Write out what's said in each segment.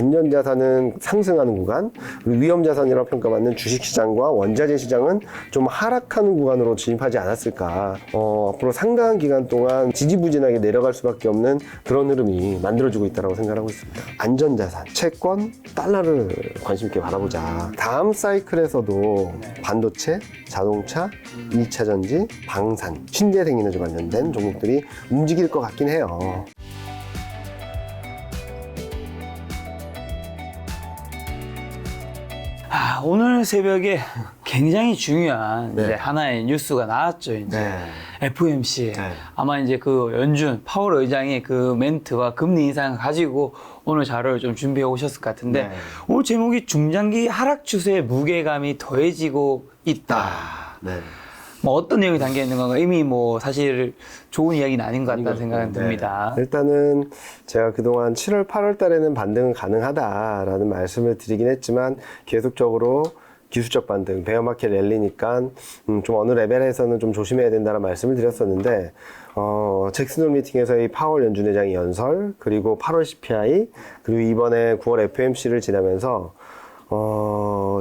안전자산은 상승하는 구간, 그리고 위험자산이라고 평가받는 주식시장과 원자재 시장은 좀 하락하는 구간으로 진입하지 않았을까. 앞으로 상당한 기간 동안 지지부진하게 내려갈 수밖에 없는 그런 흐름이 만들어지고 있다고 생각하고 있습니다. 안전자산, 채권, 달러를 관심 있게 바라보자. 다음 사이클에서도 반도체, 자동차, 2차 전지, 방산, 신재생 에너지 관련된 종목들이 움직일 것 같긴 해요. 오늘 새벽에 굉장히 중요한 네. 이제 하나의 뉴스가 나왔죠. 이제 네. FOMC. 네. 아마 이제 그 연준 파월 의장의 그 멘트와 금리 인상을 가지고 오늘 자료를 좀 준비해 오셨을 것 같은데 네. 오늘 제목이 중장기 하락 추세의 무게감이 더해지고 있다. 네. 뭐 어떤 내용이 담겨 있는 건가 이미 뭐 사실 좋은 이야기는 아닌 것 같다는 생각은 듭니다. 일단은 제가 그동안 7월, 8월 달에는 반등은 가능하다라는 말씀을 드리긴 했지만 계속적으로 기술적 반등, 베어마켓 랠리니까 좀 어느 레벨에서는 좀 조심해야 된다는 말씀을 드렸었는데 잭슨홀 미팅에서의 파월 연준 의장의 연설, 그리고 8월 CPI, 그리고 이번에 9월 FOMC를 지나면서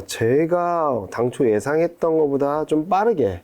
제가 당초 예상했던 것보다 좀 빠르게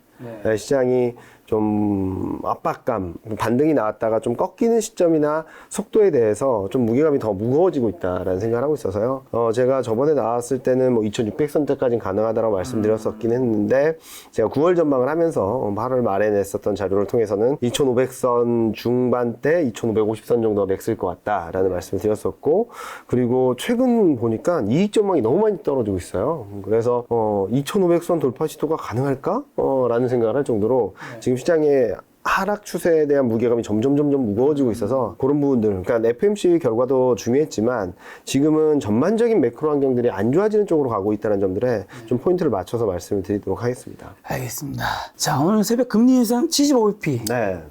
시장이 좀 압박감, 반등이 나왔다가 좀 꺾이는 시점이나 속도에 대해서 좀 무게감이 더 무거워지고 있다라는 생각을 하고 있어서요. 제가 저번에 나왔을 때는 뭐 2600선대까지는 가능하다라고 말씀드렸었긴 했는데 제가 9월 전망을 하면서 8월 말에 냈었던 자료를 통해서는 2500선 중반대 2550선 정도가 맥스일 것 같다라는 말씀을 드렸었고, 그리고 최근 보니까 이익 전망이 너무 많이 떨어지고 있어요. 그래서 2500선 돌파 시도가 가능할까? 라는 생각을 할 정도로 지금 시장의 하락 추세에 대한 무게감이 점점 무거워지고 있어서 그런 부분들, 그러니까 FOMC 결과도 중요했지만 지금은 전반적인 매크로 환경들이 안 좋아지는 쪽으로 가고 있다는 점들에 좀 포인트를 맞춰서 말씀을 드리도록 하겠습니다. 알겠습니다. 자, 오늘 새벽 금리 인상 75bp. 네.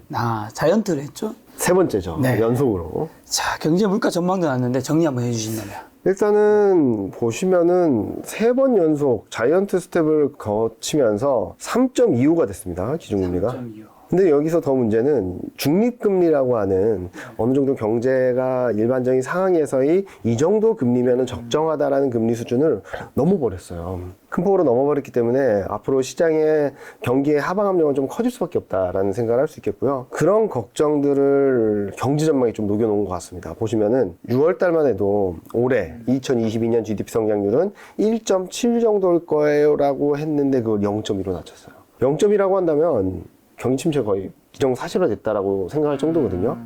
자이언트를 했죠? 세 번째죠. 네. 연속으로. 자, 경제 물가 전망도 났는데 정리 한번 해주신다면. 일단은 보시면은 3번 연속 자이언트 스텝을 거치면서 3.25가 됐습니다. 기준금리가. 3.25. 근데 여기서 더 문제는 중립금리라고 하는 어느 정도 경제가 일반적인 상황에서의 이 정도 금리면은 적정하다라는 금리 수준을 넘어버렸어요. 큰 폭으로 넘어버렸기 때문에 앞으로 시장의 경기의 하방 압력은 좀 커질 수밖에 없다라는 생각을 할 수 있겠고요. 그런 걱정들을 경제 전망에 좀 녹여놓은 것 같습니다. 보시면은 6월 달만 해도 올해 2022년 GDP 성장률은 1.7 정도일 거예요라고 했는데 그걸 0.2로 낮췄어요. 0.2라고 한다면 경기 침체 거의 기정사실화됐다라고 생각할 정도거든요.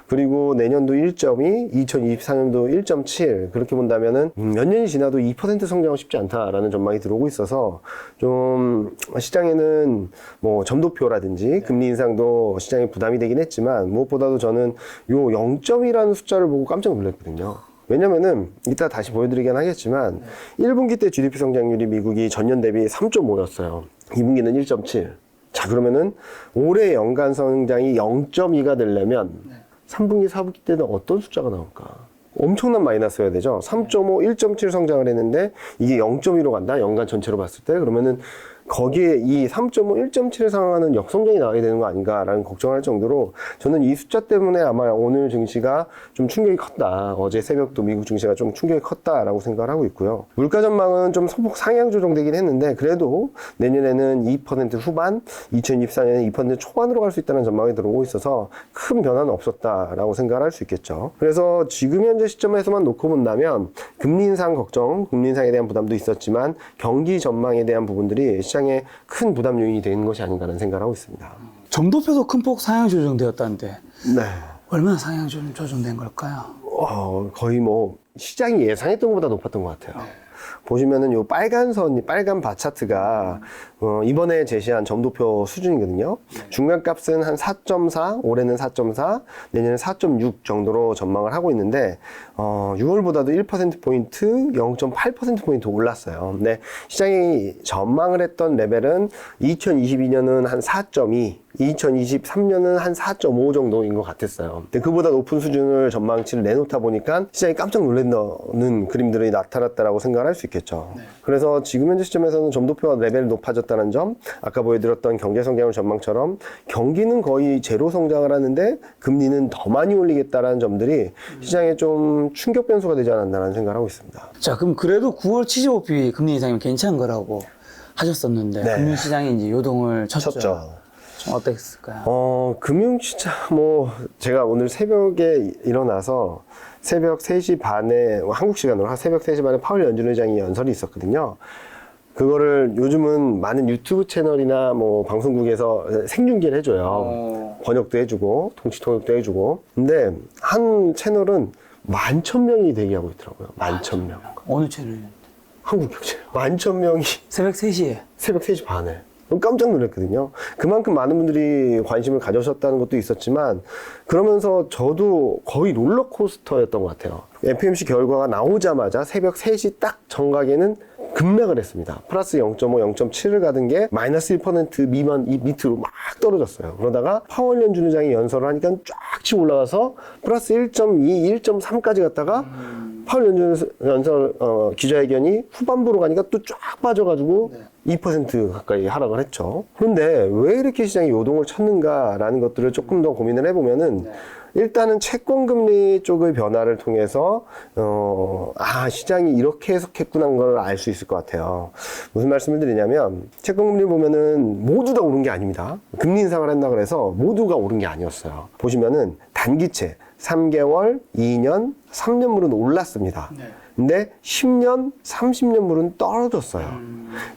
그리고 내년도 1.2, 2024년도 1.7 그렇게 본다면은 몇 년이 지나도 2% 성장은 쉽지 않다라는 전망이 들어오고 있어서 좀 시장에는 뭐 점도표라든지 금리 인상도 시장에 부담이 되긴 했지만 무엇보다도 저는 요 0.2라는 숫자를 보고 깜짝 놀랐거든요. 왜냐면은 이따 다시 보여드리긴 하겠지만 1분기 때 GDP 성장률이 미국이 전년 대비 3.5였어요. 2분기는 1.7. 자, 그러면은 올해 연간 성장이 0.2가 되려면 3분기, 4분기 때는 어떤 숫자가 나올까? 엄청난 마이너스여야 되죠. 3.5, 1.7 성장을 했는데 이게 0.2로 간다? 연간 전체로 봤을 때? 그러면은 거기에 이 3.5, 1.7에 상응하는 역성장이 나와야 되는 거 아닌가라는 걱정을 할 정도로 저는 이 숫자 때문에 아마 오늘 증시가 좀 충격이 컸다. 어제 새벽도 미국 증시가 좀 충격이 컸다라고 생각을 하고 있고요. 물가 전망은 좀 소폭 상향 조정되긴 했는데 그래도 내년에는 2% 후반, 2024년에 2% 초반으로 갈 수 있다는 전망이 들어오고 있어서 큰 변화는 없었다라고 생각을 할 수 있겠죠. 그래서 지금 현재 시점에서만 놓고 본다면 금리 인상 걱정, 금리 인상에 대한 부담도 있었지만 경기 전망에 대한 부분들이 시장에 큰 부담 요인이 되는 것이 아닌가라는 생각을 하고 있습니다. 점도표도 큰 폭 상향 조정되었다는데 네. 얼마나 상향 조정된 걸까요? 거의 뭐 시장이 예상했던 것보다 높았던 것 같아요. 보시면은 요 빨간 바 차트가 이번에 제시한 점도표 수준이거든요. 중간값은 한 4.4, 올해는 4.4, 내년에 4.6 정도로 전망을 하고 있는데 6월보다도 1%포인트, 0.8%포인트 올랐어요. 근데 시장이 전망을 했던 레벨은 2022년은 한 4.2, 2023년은 한 4.5 정도인 것 같았어요. 근데 그보다 높은 수준을 전망치를 내놓다 보니까 시장이 깜짝 놀라는 그림들이 나타났다라고 생각을 할 수 있겠죠. 그래서 지금 현재 시점에서는 점도표 레벨이 높아졌다는 점, 아까 보여드렸던 경제 성장률 전망처럼 경기는 거의 제로 성장을 하는데 금리는 더 많이 올리겠다라는 점들이 시장에 좀 충격 변수가 되지 않았나라는 생각을 하고 있습니다. 자, 그럼 그래도 9월 75bp 금리 인상이면 괜찮은 거라고 하셨었는데 네. 금융시장이 이제 요동을 쳤죠. 좀 어땠을까요? 금융시장, 제가 오늘 새벽에 일어나서 새벽 3시 반에, 한국 시간으로 새벽 3시 반에 파월 연준 의장이 연설이 있었거든요. 그거를 요즘은 많은 유튜브 채널이나 방송국에서 생중계를 해줘요. 번역도 해주고, 동시 통역도 해주고. 근데 한 채널은 11,000명이 대기하고 있더라고요. 11,000명. 어느 채널? 한국경제. 11,000명이 새벽 3시에. 새벽 3시 반에. 깜짝 놀랐거든요. 그만큼 많은 분들이 관심을 가져셨다는 것도 있었지만, 그러면서 저도 거의 롤러코스터였던 것 같아요. FOMC 결과가 나오자마자 새벽 3시 딱 정각에는 급락을 했습니다. 플러스 0.5, 0.7을 가던 게 마이너스 1% 미만, 밑으로 막 떨어졌어요. 그러다가 파월 연준 의장이 연설을 하니까 쫙 치고 올라가서 플러스 1.2, 1.3까지 갔다가 파월 연준 기자회견이 후반부로 가니까 또 쫙 빠져가지고 2% 가까이 하락을 했죠. 그런데 왜 이렇게 시장이 요동을 쳤는가라는 것들을 조금 더 고민을 해보면은 일단은 채권금리 쪽의 변화를 통해서 시장이 이렇게 해석했구나 걸 알 수 있을 것 같아요. 무슨 말씀을 드리냐면 채권금리 보면은 모두 다 오른 게 아닙니다. 금리 인상을 했나 그래서 모두가 오른 게 아니었어요. 보시면은 단기채 3개월, 2년, 3년물은 올랐습니다. 근데 10년, 30년물은 떨어졌어요.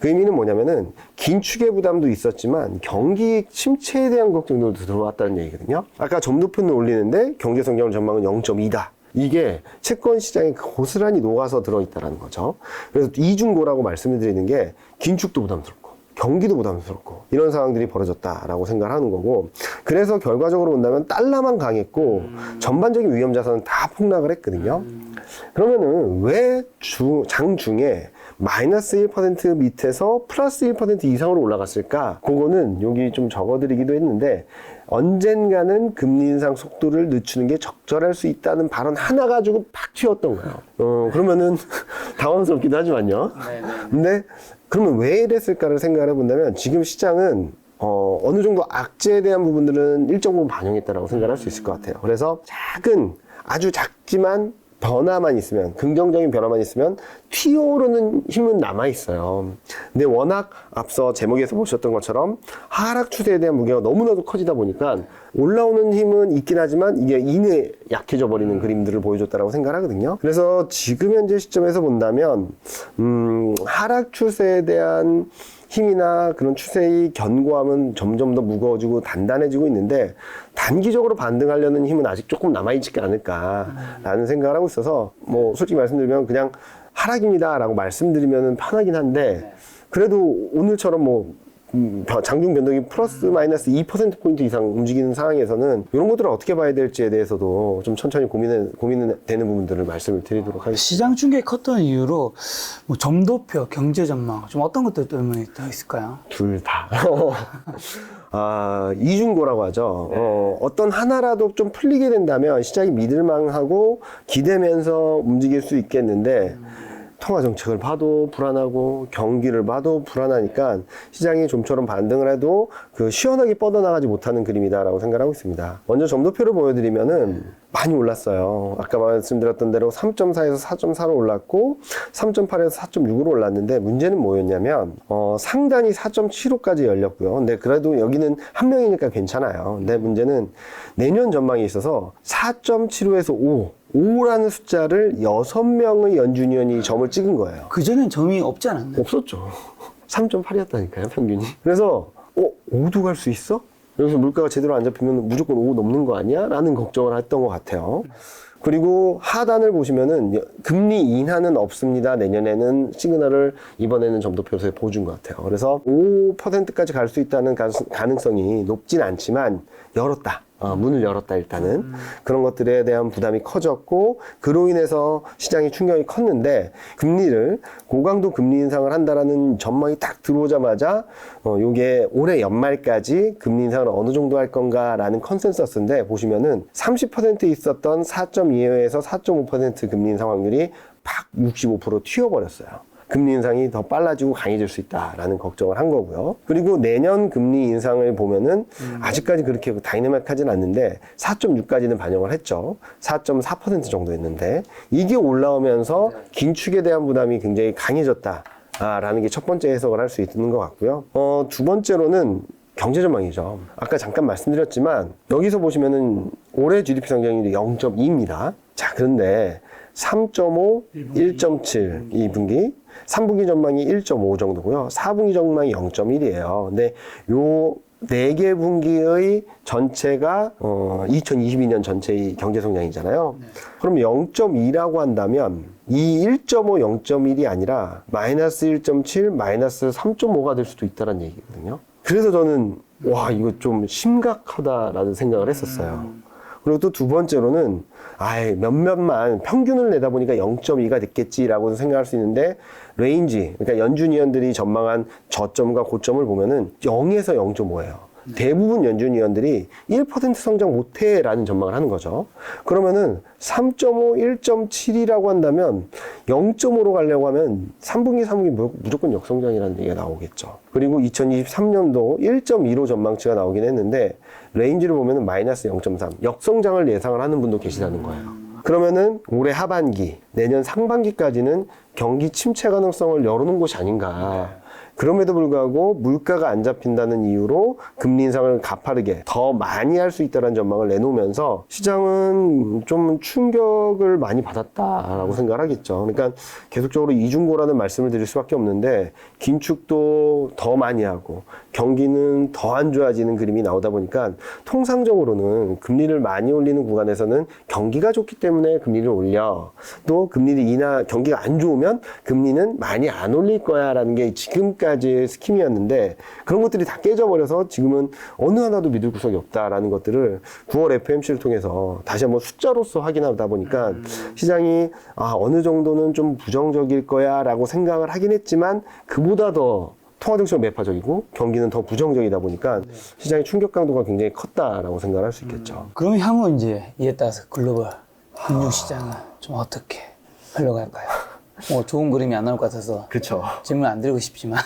그 의미는 뭐냐면은 긴축의 부담도 있었지만 경기 침체에 대한 걱정도 들어왔다는 얘기거든요. 아까 점도표는 올리는데 경제 성장률 전망은 0.2다. 이게 채권 시장에 고스란히 녹아서 들어있다는 거죠. 그래서 이중고라고 말씀을 드리는 게 긴축도 부담스럽고 경기도 부담스럽고 이런 상황들이 벌어졌다라고 생각을 하는 거고, 그래서 결과적으로 본다면 달러만 강했고 전반적인 위험 자산은 다 폭락을 했거든요. 그러면은 왜 장중에 마이너스 1% 밑에서 플러스 1% 이상으로 올라갔을까? 그거는 여기 좀 적어드리기도 했는데, 언젠가는 금리 인상 속도를 늦추는 게 적절할 수 있다는 발언 하나 가지고 팍 튀었던 거예요. 그러면은 당황스럽기도 하지만요. 근데 그러면 왜 이랬을까를 생각을 해본다면 지금 시장은 어느 정도 악재에 대한 부분들은 일정 부분 반영했다라고 생각할 수 있을 것 같아요. 그래서 아주 작지만 변화만 있으면, 긍정적인 변화만 있으면 튀어오르는 힘은 남아있어요. 근데 워낙 앞서 제목에서 보셨던 것처럼 하락 추세에 대한 무게가 너무나도 커지다 보니까 올라오는 힘은 있긴 하지만 이게 이내 약해져 버리는 그림들을 보여줬다라고 생각을 하거든요. 그래서 지금 현재 시점에서 본다면 하락 추세에 대한 힘이나 그런 추세의 견고함은 점점 더 무거워지고 단단해지고 있는데, 단기적으로 반등하려는 힘은 아직 조금 남아있지 않을까라는 생각을 하고 있어서, 솔직히 말씀드리면 그냥 하락입니다 라고 말씀드리면 편하긴 한데, 그래도 오늘처럼 장중 변동이 플러스 마이너스 2%포인트 이상 움직이는 상황에서는 이런 것들을 어떻게 봐야 될지에 대해서도 좀 천천히 고민은 되는 부분들을 말씀을 드리도록 하겠습니다. 시장 충격이 컸던 이유로 점도표, 경제 전망 좀 어떤 것들 때문에 더 있을까요? 둘 다. 이중고라고 하죠. 어떤 하나라도 좀 풀리게 된다면 시장이 믿을만하고 기대면서 움직일 수 있겠는데, 통화 정책을 봐도 불안하고 경기를 봐도 불안하니까 시장이 좀처럼 반등을 해도 시원하게 뻗어나가지 못하는 그림이다라고 생각하고 있습니다. 먼저 점도표를 보여드리면은 많이 올랐어요. 아까 말씀드렸던 대로 3.4에서 4.4로 올랐고 3.8에서 4.6으로 올랐는데, 문제는 뭐였냐면 상단이 4.75까지 열렸고요. 근데 그래도 여기는 한 명이니까 괜찮아요. 근데 문제는 내년 전망이 있어서 4.75에서 5라는 숫자를 6명의 연준위원이 점을 찍은 거예요. 그전엔 점이 없지 않았나요? 없었죠. 3.8이었다니까요, 평균이. 그래서 5도 갈 수 있어? 여기서 물가가 제대로 안 잡히면 무조건 5 넘는 거 아니야? 라는 걱정을 했던 것 같아요. 그리고 하단을 보시면은 금리 인하는 없습니다. 내년에는 시그널을 이번에는 점도표에서 보여준 것 같아요. 그래서 5%까지 갈 수 있다는 가능성이 높진 않지만 열었다. 문을 열었다. 일단은 그런 것들에 대한 부담이 커졌고, 그로 인해서 시장의 충격이 컸는데, 금리를 고강도 금리 인상을 한다라는 전망이 딱 들어오자마자 요게 올해 연말까지 금리 인상을 어느 정도 할 건가라는 컨센서스인데, 보시면은 30% 있었던 4.25에서 4.5% 금리 인상 확률이 팍 65% 튀어버렸어요. 금리 인상이 더 빨라지고 강해질 수 있다라는 걱정을 한 거고요. 그리고 내년 금리 인상을 보면은 아직까지 그렇게 다이내믹하진 않는데 4.6까지는 반영을 했죠. 4.4% 정도 했는데 이게 올라오면서 긴축에 대한 부담이 굉장히 강해졌다라는 게 첫 번째 해석을 할 수 있는 것 같고요. 두 번째로는 경제 전망이죠. 아까 잠깐 말씀드렸지만 여기서 보시면은 올해 GDP 성장률이 0.2입니다. 자, 그런데 3.5, 1.7 2분기, 3분기 전망이 1.5 정도고요. 4분기 전망이 0.1이에요. 근데 요 4개 분기의 전체가 2022년 전체의 경제 성장이잖아요. 그럼 0.2라고 한다면 이 1.5, 0.1이 아니라 마이너스 1.7, 마이너스 3.5가 될 수도 있다는 얘기거든요. 그래서 저는 와, 이거 좀 심각하다라는 생각을 했었어요. 그리고 또 두 번째로는 몇몇만 평균을 내다 보니까 0.2가 됐겠지라고 생각할 수 있는데 레인지, 그러니까 연준위원들이 전망한 저점과 고점을 보면은 0에서 0.5예요. 대부분 연준위원들이 1% 성장 못해라는 전망을 하는 거죠. 그러면은 3.5, 1.7이라고 한다면 0.5로 가려고 하면 3분기, 4분기 무조건 역성장이라는 얘기가 나오겠죠. 그리고 2023년도 1.25 전망치가 나오긴 했는데 레인지를 보면은 마이너스 0.3, 역성장을 예상을 하는 분도 계시다는 거예요. 그러면은 올해 하반기, 내년 상반기까지는 경기 침체 가능성을 열어놓은 곳이 아닌가. 그럼에도 불구하고 물가가 안 잡힌다는 이유로 금리 인상을 가파르게 더 많이 할 수 있다는 전망을 내놓으면서 시장은 좀 충격을 많이 받았다라고 생각을 하겠죠. 그러니까 계속적으로 이중고라는 말씀을 드릴 수밖에 없는데 긴축도 더 많이 하고 경기는 더 안 좋아지는 그림이 나오다 보니까 통상적으로는 금리를 많이 올리는 구간에서는 경기가 좋기 때문에 금리를 올려. 또 금리를 경기가 안 좋으면 금리는 많이 안 올릴 거야라는 게 지금까지의 스킴이었는데 그런 것들이 다 깨져버려서 지금은 어느 하나도 믿을 구석이 없다라는 것들을 9월 FOMC를 통해서 다시 한번 숫자로서 확인하다 보니까 시장이 어느 정도는 좀 부정적일 거야라고 생각을 하긴 했지만 그보다 더 통화정책은 매파적이고 경기는 더 부정적이다 보니까 시장의 충격 강도가 굉장히 컸다라고 생각을 할 수 있겠죠. 그럼 향후 이제 이에 따라서 글로벌 금융시장은 좀 어떻게 흘러갈까요? 좋은 그림이 안 나올 것 같아서 그렇죠. 질문 안 드리고 싶지만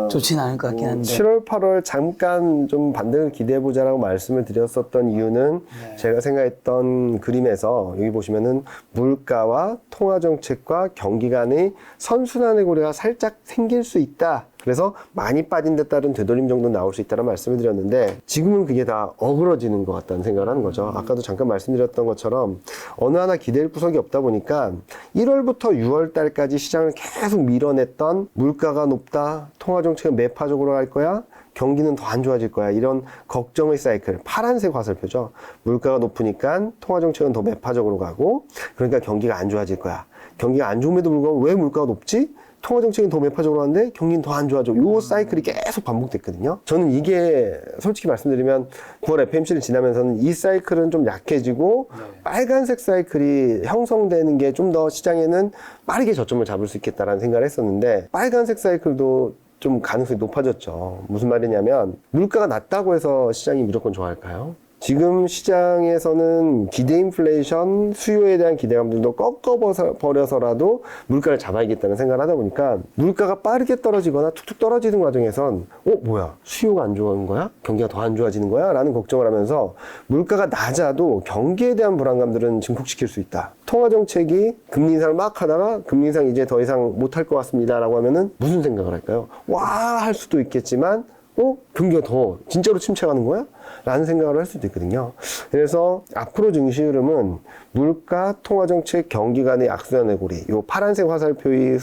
좋지는 않을 것 같긴 한데 7월, 8월 잠깐 좀 반등을 기대해보자라고 말씀을 드렸었던 이유는 제가 생각했던 그림에서 여기 보시면은 물가와 통화정책과 경기 간의 선순환의 고리가 살짝 생길 수 있다. 그래서 많이 빠진 데 따른 되돌림 정도 나올 수 있다는 말씀을 드렸는데 지금은 그게 다 어그러지는 것 같다는 생각을 하는 거죠. 아까도 잠깐 말씀드렸던 것처럼 어느 하나 기댈 구석이 없다 보니까 1월부터 6월 달까지 시장을 계속 밀어냈던 물가가 높다, 통화정책은 매파적으로 갈 거야, 경기는 더 안 좋아질 거야. 이런 걱정의 사이클, 파란색 화살표죠. 물가가 높으니까 통화정책은 더 매파적으로 가고 그러니까 경기가 안 좋아질 거야. 경기가 안 좋음에도 불구하고 왜 물가가 높지? 통화정책은 더 매파적으로 하는데 경기는 더 안 좋아져. 요 사이클이 계속 반복됐거든요. 저는 이게 솔직히 말씀드리면 9월 FOMC를 지나면서는 이 사이클은 좀 약해지고 빨간색 사이클이 형성되는 게 좀 더 시장에는 빠르게 저점을 잡을 수 있겠다라는 생각을 했었는데 빨간색 사이클도 좀 가능성이 높아졌죠. 무슨 말이냐면 물가가 낮다고 해서 시장이 무조건 좋아할까요? 지금 시장에서는 기대 인플레이션, 수요에 대한 기대감들도 꺾어버려서라도 물가를 잡아야겠다는 생각을 하다 보니까 물가가 빠르게 떨어지거나 툭툭 떨어지는 과정에선 뭐야? 수요가 안 좋은 거야? 경기가 더 안 좋아지는 거야? 라는 걱정을 하면서 물가가 낮아도 경기에 대한 불안감들은 증폭시킬 수 있다. 통화정책이 금리 인상을 막 하다가 금리 인상 이제 더 이상 못할 것 같습니다. 라고 하면은 무슨 생각을 할까요? 할 수도 있겠지만 경기가 더 진짜로 침체가는 거야? 라는 생각을 할 수도 있거든요. 그래서 앞으로 증시 흐름은 물가, 통화정책, 경기 간의 악순환의 고리, 요 파란색 화살표의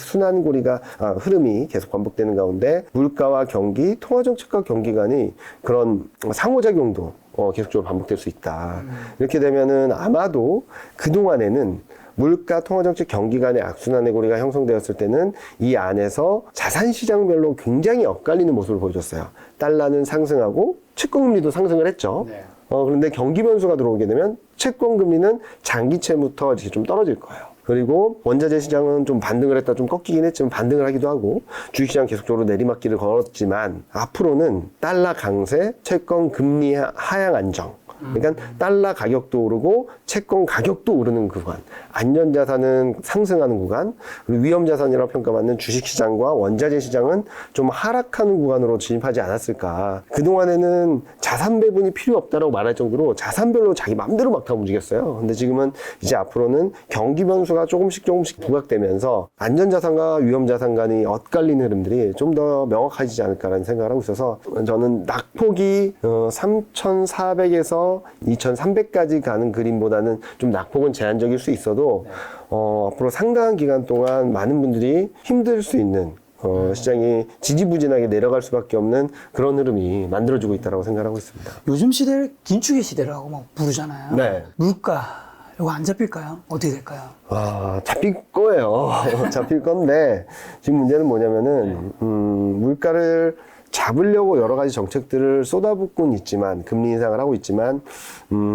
흐름이 계속 반복되는 가운데 물가와 경기, 통화정책과 경기 간의 그런 상호작용도 계속적으로 반복될 수 있다. 이렇게 되면은 아마도 그동안에는 물가, 통화정책, 경기 간의 악순환의 고리가 형성되었을 때는 이 안에서 자산시장별로 굉장히 엇갈리는 모습을 보여줬어요. 달러는 상승하고 채권금리도 상승을 했죠. 그런데 경기 변수가 들어오게 되면 채권금리는 장기채부터 이렇게 좀 떨어질 거예요. 그리고 원자재 시장은 좀 반등을 했다 좀 꺾이긴 했지만 반등을 하기도 하고 주식시장 계속적으로 내리막길을 걸었지만 앞으로는 달러 강세, 채권 금리 하향 안정, 그러니까 달러 가격도 오르고 채권 가격도 오르는 구간, 안전자산은 상승하는 구간, 그리고 위험자산이라고 평가받는 주식시장과 원자재 시장은 좀 하락하는 구간으로 진입하지 않았을까. 그동안에는 자산 배분이 필요 없다라고 말할 정도로 자산별로 자기 맘대로 막 다 움직였어요. 근데 지금은 이제 앞으로는 경기 변수가 조금씩 부각되면서 안전자산과 위험자산 간이 엇갈리는 흐름들이 좀 더 명확해지지 않을까라는 생각을 하고 있어서 저는 낙폭이 3,400에서 2,300까지 가는 그림보다는 좀 낙폭은 제한적일 수 있어도 앞으로 상당한 기간 동안 많은 분들이 힘들 수 있는 시장이 지지부진하게 내려갈 수밖에 없는 그런 흐름이 만들어지고 있다고 생각하고 있습니다. 요즘 시대를 긴축의 시대라고 막 부르잖아요. 네. 물가 이거 안 잡힐까요? 어떻게 될까요? 잡힐 거예요. 잡힐 건데 지금 문제는 뭐냐면은 물가를 잡으려고 여러 가지 정책들을 쏟아붓고는 있지만 금리 인상을 하고 있지만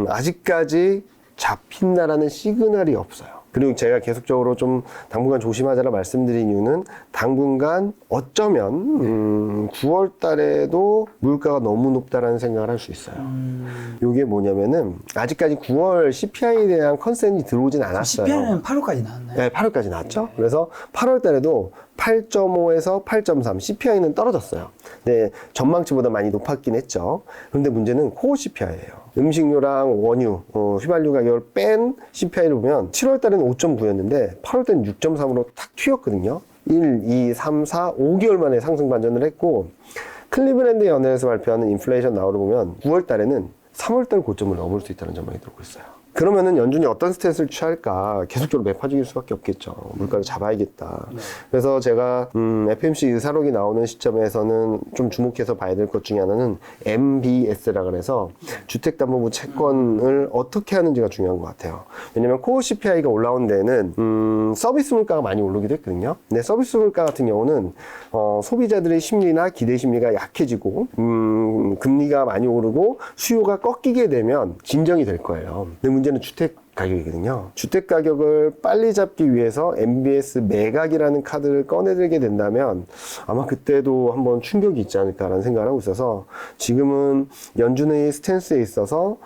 아직까지 잡힌다라는 시그널이 없어요. 그리고 제가 계속적으로 좀 당분간 조심하자라 말씀드린 이유는 당분간 어쩌면 9월 달에도 물가가 너무 높다라는 생각을 할 수 있어요. 이게 뭐냐면은 아직까지 9월 CPI에 대한 컨센이 들어오진 않았어요. CPI는 8월까지 나왔나요? 네, 8월까지 나왔죠. 그래서 8월 달에도 8.5에서 8.3, CPI는 떨어졌어요. 네, 전망치보다 많이 높았긴 했죠. 그런데 문제는 코어 CPI예요. 음식료랑 원유, 휘발유 가격을 뺀 CPI를 보면 7월 달에는 5.9였는데 8월 달에는 6.3으로 탁 튀었거든요. 1, 2, 3, 4, 5개월 만에 상승 반전을 했고 클리브랜드 연회에서 발표하는 인플레이션 나오를 보면 9월 달에는 3월 달 고점을 넘을 수 있다는 전망이 들어오고 있어요. 그러면은 연준이 어떤 스탠스를 취할까 계속적으로 매파적일 수밖에 없겠죠. 물가를 잡아야겠다. 그래서 제가 FMC 의사록이 나오는 시점에서는 좀 주목해서 봐야 될 것 중에 하나는 MBS라 그래서 주택담보부 채권을 어떻게 하는지가 중요한 것 같아요. 왜냐면 코어 CPI가 올라온 데는 서비스 물가가 많이 오르기도 했거든요. 근데 서비스 물가 같은 경우는 소비자들의 심리나 기대 심리가 약해지고 금리가 많이 오르고 수요가 꺾이게 되면 진정이 될 거예요. 근데 문제는 주택 가격이거든요. 주택 가격을 빨리 잡기 위해서 MBS 매각이라는 카드를 꺼내들게 된다면 아마 그때도 한번 충격이 있지 않을까라는 생각을 하고 있어서 지금은 연준의 스탠스에 있어서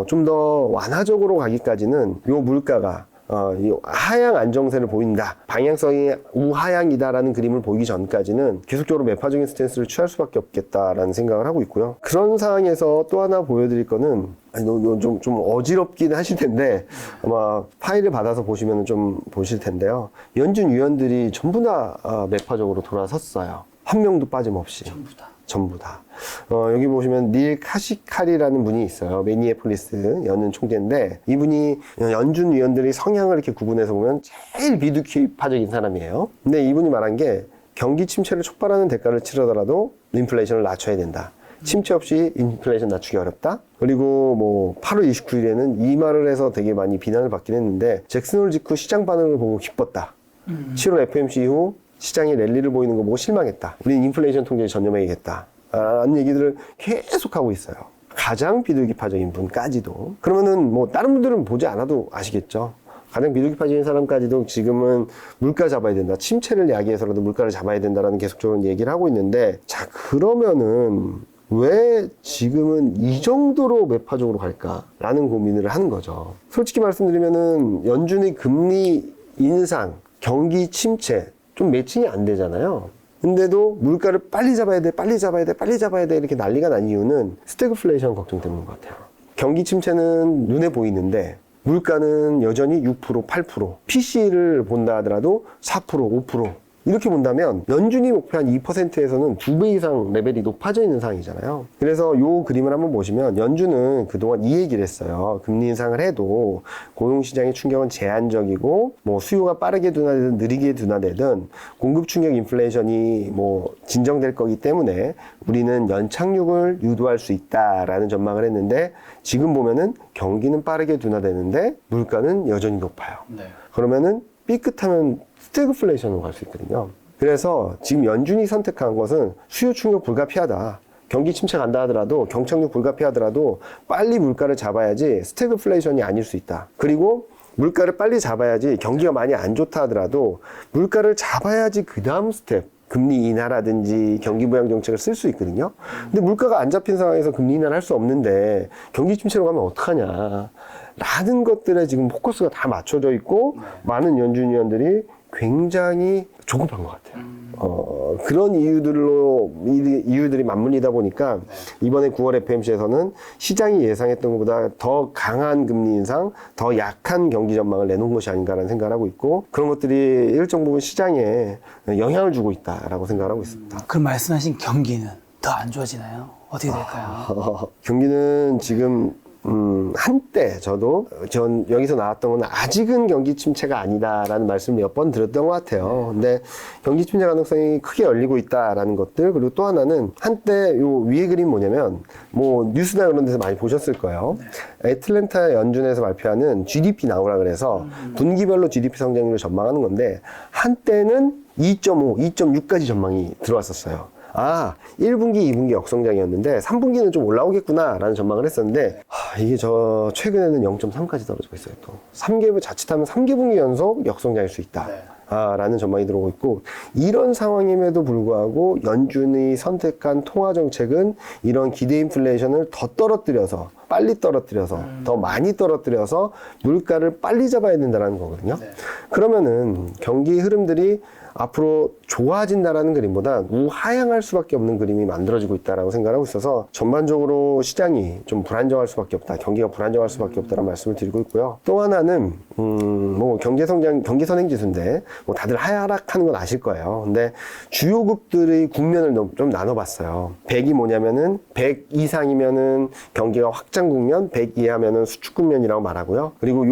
좀 더 완화적으로 가기까지는 요 물가가 이 하향 안정세를 보인다. 방향성이 우하향이다라는 그림을 보이기 전까지는 계속적으로 매파적인 스탠스를 취할 수밖에 없겠다라는 생각을 하고 있고요. 그런 상황에서 또 하나 보여드릴 거는 좀 어지럽긴 하실 텐데 아마 파일을 받아서 보시면 좀 보실 텐데요. 연준 위원들이 전부 다 매파적으로 돌아섰어요. 한 명도 빠짐없이. 전부 다. 여기 보시면 닐 카시칼이라는 분이 있어요. 매니애폴리스 연준 총재인데 이분이 연준 위원들의 성향을 이렇게 구분해서 보면 제일 비두키파적인 사람이에요. 근데 이분이 말한 게 경기 침체를 촉발하는 대가를 치르더라도 인플레이션을 낮춰야 된다. 침체 없이 인플레이션 낮추기 어렵다. 그리고 뭐 8월 29일에는 이 말을 해서 되게 많이 비난을 받긴 했는데 잭슨 홀 직후 시장 반응을 보고 기뻤다. 7월 FMC 이후 시장이 랠리를 보이는 거 보고 실망했다. 우리는 인플레이션 통제에 전념해야겠다. 라는 얘기들을 계속 하고 있어요. 가장 비둘기파적인 분까지도. 그러면은 뭐 다른 분들은 보지 않아도 아시겠죠. 가장 비둘기파적인 사람까지도 지금은 물가 잡아야 된다. 침체를 야기해서라도 물가를 잡아야 된다라는 계속적으로 얘기를 하고 있는데 자 그러면은 왜 지금은 이 정도로 매파적으로 갈까라는 고민을 하는 거죠. 솔직히 말씀드리면은 연준의 금리 인상, 경기 침체 좀 매칭이 안 되잖아요. 근데도 물가를 빨리 잡아야 돼, 빨리 잡아야 돼, 빨리 잡아야 돼 이렇게 난리가 난 이유는 스태그플레이션 걱정 때문인 것 같아요. 경기 침체는 눈에 보이는데 물가는 여전히 6%, 8%, PC를 본다 하더라도 4%, 5% 이렇게 본다면 연준이 목표한 2%에서는 2배 이상 레벨이 높아져 있는 상황이잖아요. 그래서 요 그림을 한번 보시면 연준은 그동안 이 얘기를 했어요. 금리 인상을 해도 고용시장의 충격은 제한적이고 뭐 수요가 빠르게 둔화되든 느리게 둔화되든 공급 충격 인플레이션이 뭐 진정될 거기 때문에 우리는 연착륙을 유도할 수 있다라는 전망을 했는데 지금 보면은 경기는 빠르게 둔화되는데 물가는 여전히 높아요. 그러면은 삐끗하면 스태그플레이션으로 갈 수 있거든요. 그래서 지금 연준이 선택한 것은 수요 충격 불가피하다. 경기 침체 간다 하더라도 경착륙 불가피하더라도 빨리 물가를 잡아야지 스태그플레이션이 아닐 수 있다. 그리고 물가를 빨리 잡아야지 경기가 많이 안 좋다 하더라도 물가를 잡아야지 그 다음 스텝 금리 인하라든지 경기 부양 정책을 쓸 수 있거든요. 근데 물가가 안 잡힌 상황에서 금리 인하를 할 수 없는데 경기 침체로 가면 어떡하냐 라는 것들에 지금 포커스가 다 맞춰져 있고 많은 연준위원들이 굉장히 조급한 것 같아요. 그런 이유들이 맞물리다 보니까 이번에 9월 FMC에서는 시장이 예상했던 것보다 더 강한 금리 인상, 더 약한 경기 전망을 내놓은 것이 아닌가라는 생각을 하고 있고 그런 것들이 일정 부분 시장에 영향을 주고 있다라고 생각을 하고 있습니다. 그럼 말씀하신 경기는 더 안 좋아지나요? 어떻게 될까요? 경기는 지금 한때 전 여기서 나왔던 건 아직은 경기 침체가 아니다라는 말씀을 몇 번 드렸던 것 같아요. 근데 경기 침체 가능성이 크게 열리고 있다라는 것들 그리고 또 하나는 한때 요 위에 그림 뭐냐면 뭐 뉴스나 그런 데서 많이 보셨을 거예요. 애틀랜타 연준에서 발표하는 GDP 나오라 그래서 분기별로 GDP 성장률을 전망하는 건데 한때는 2.5, 2.6까지 전망이 들어왔었어요. 1분기, 2분기 역성장이었는데 3분기는 좀 올라오겠구나라는 전망을 했었는데 이게 최근에는 0.3까지 떨어지고 있어요. 또 3개월 자칫하면 3개분기 연속 역성장일 수 있다. 라는 전망이 들어오고 있고 이런 상황임에도 불구하고 연준이 선택한 통화 정책은 이런 기대 인플레이션을 더 떨어뜨려서 빨리 떨어뜨려서 더 많이 떨어뜨려서 물가를 빨리 잡아야 된다는 거거든요. 그러면은 경기 흐름들이 앞으로 좋아진다라는 그림보다 우하향할 수밖에 없는 그림이 만들어지고 있다라고 생각하고 있어서 전반적으로 시장이 좀 불안정할 수밖에 없다. 경기가 불안정할 수밖에 없다라는 말씀을 드리고 있고요. 또 하나는 뭐 경기 선행 지수인데 뭐 다들 하락하는 건 아실 거예요. 근데 주요국들의 국면을 좀 나눠봤어요. 100이 뭐냐면은 100 이상이면은 경기가 확장 국면, 100 이하면은 수축 국면이라고 말하고요. 그리고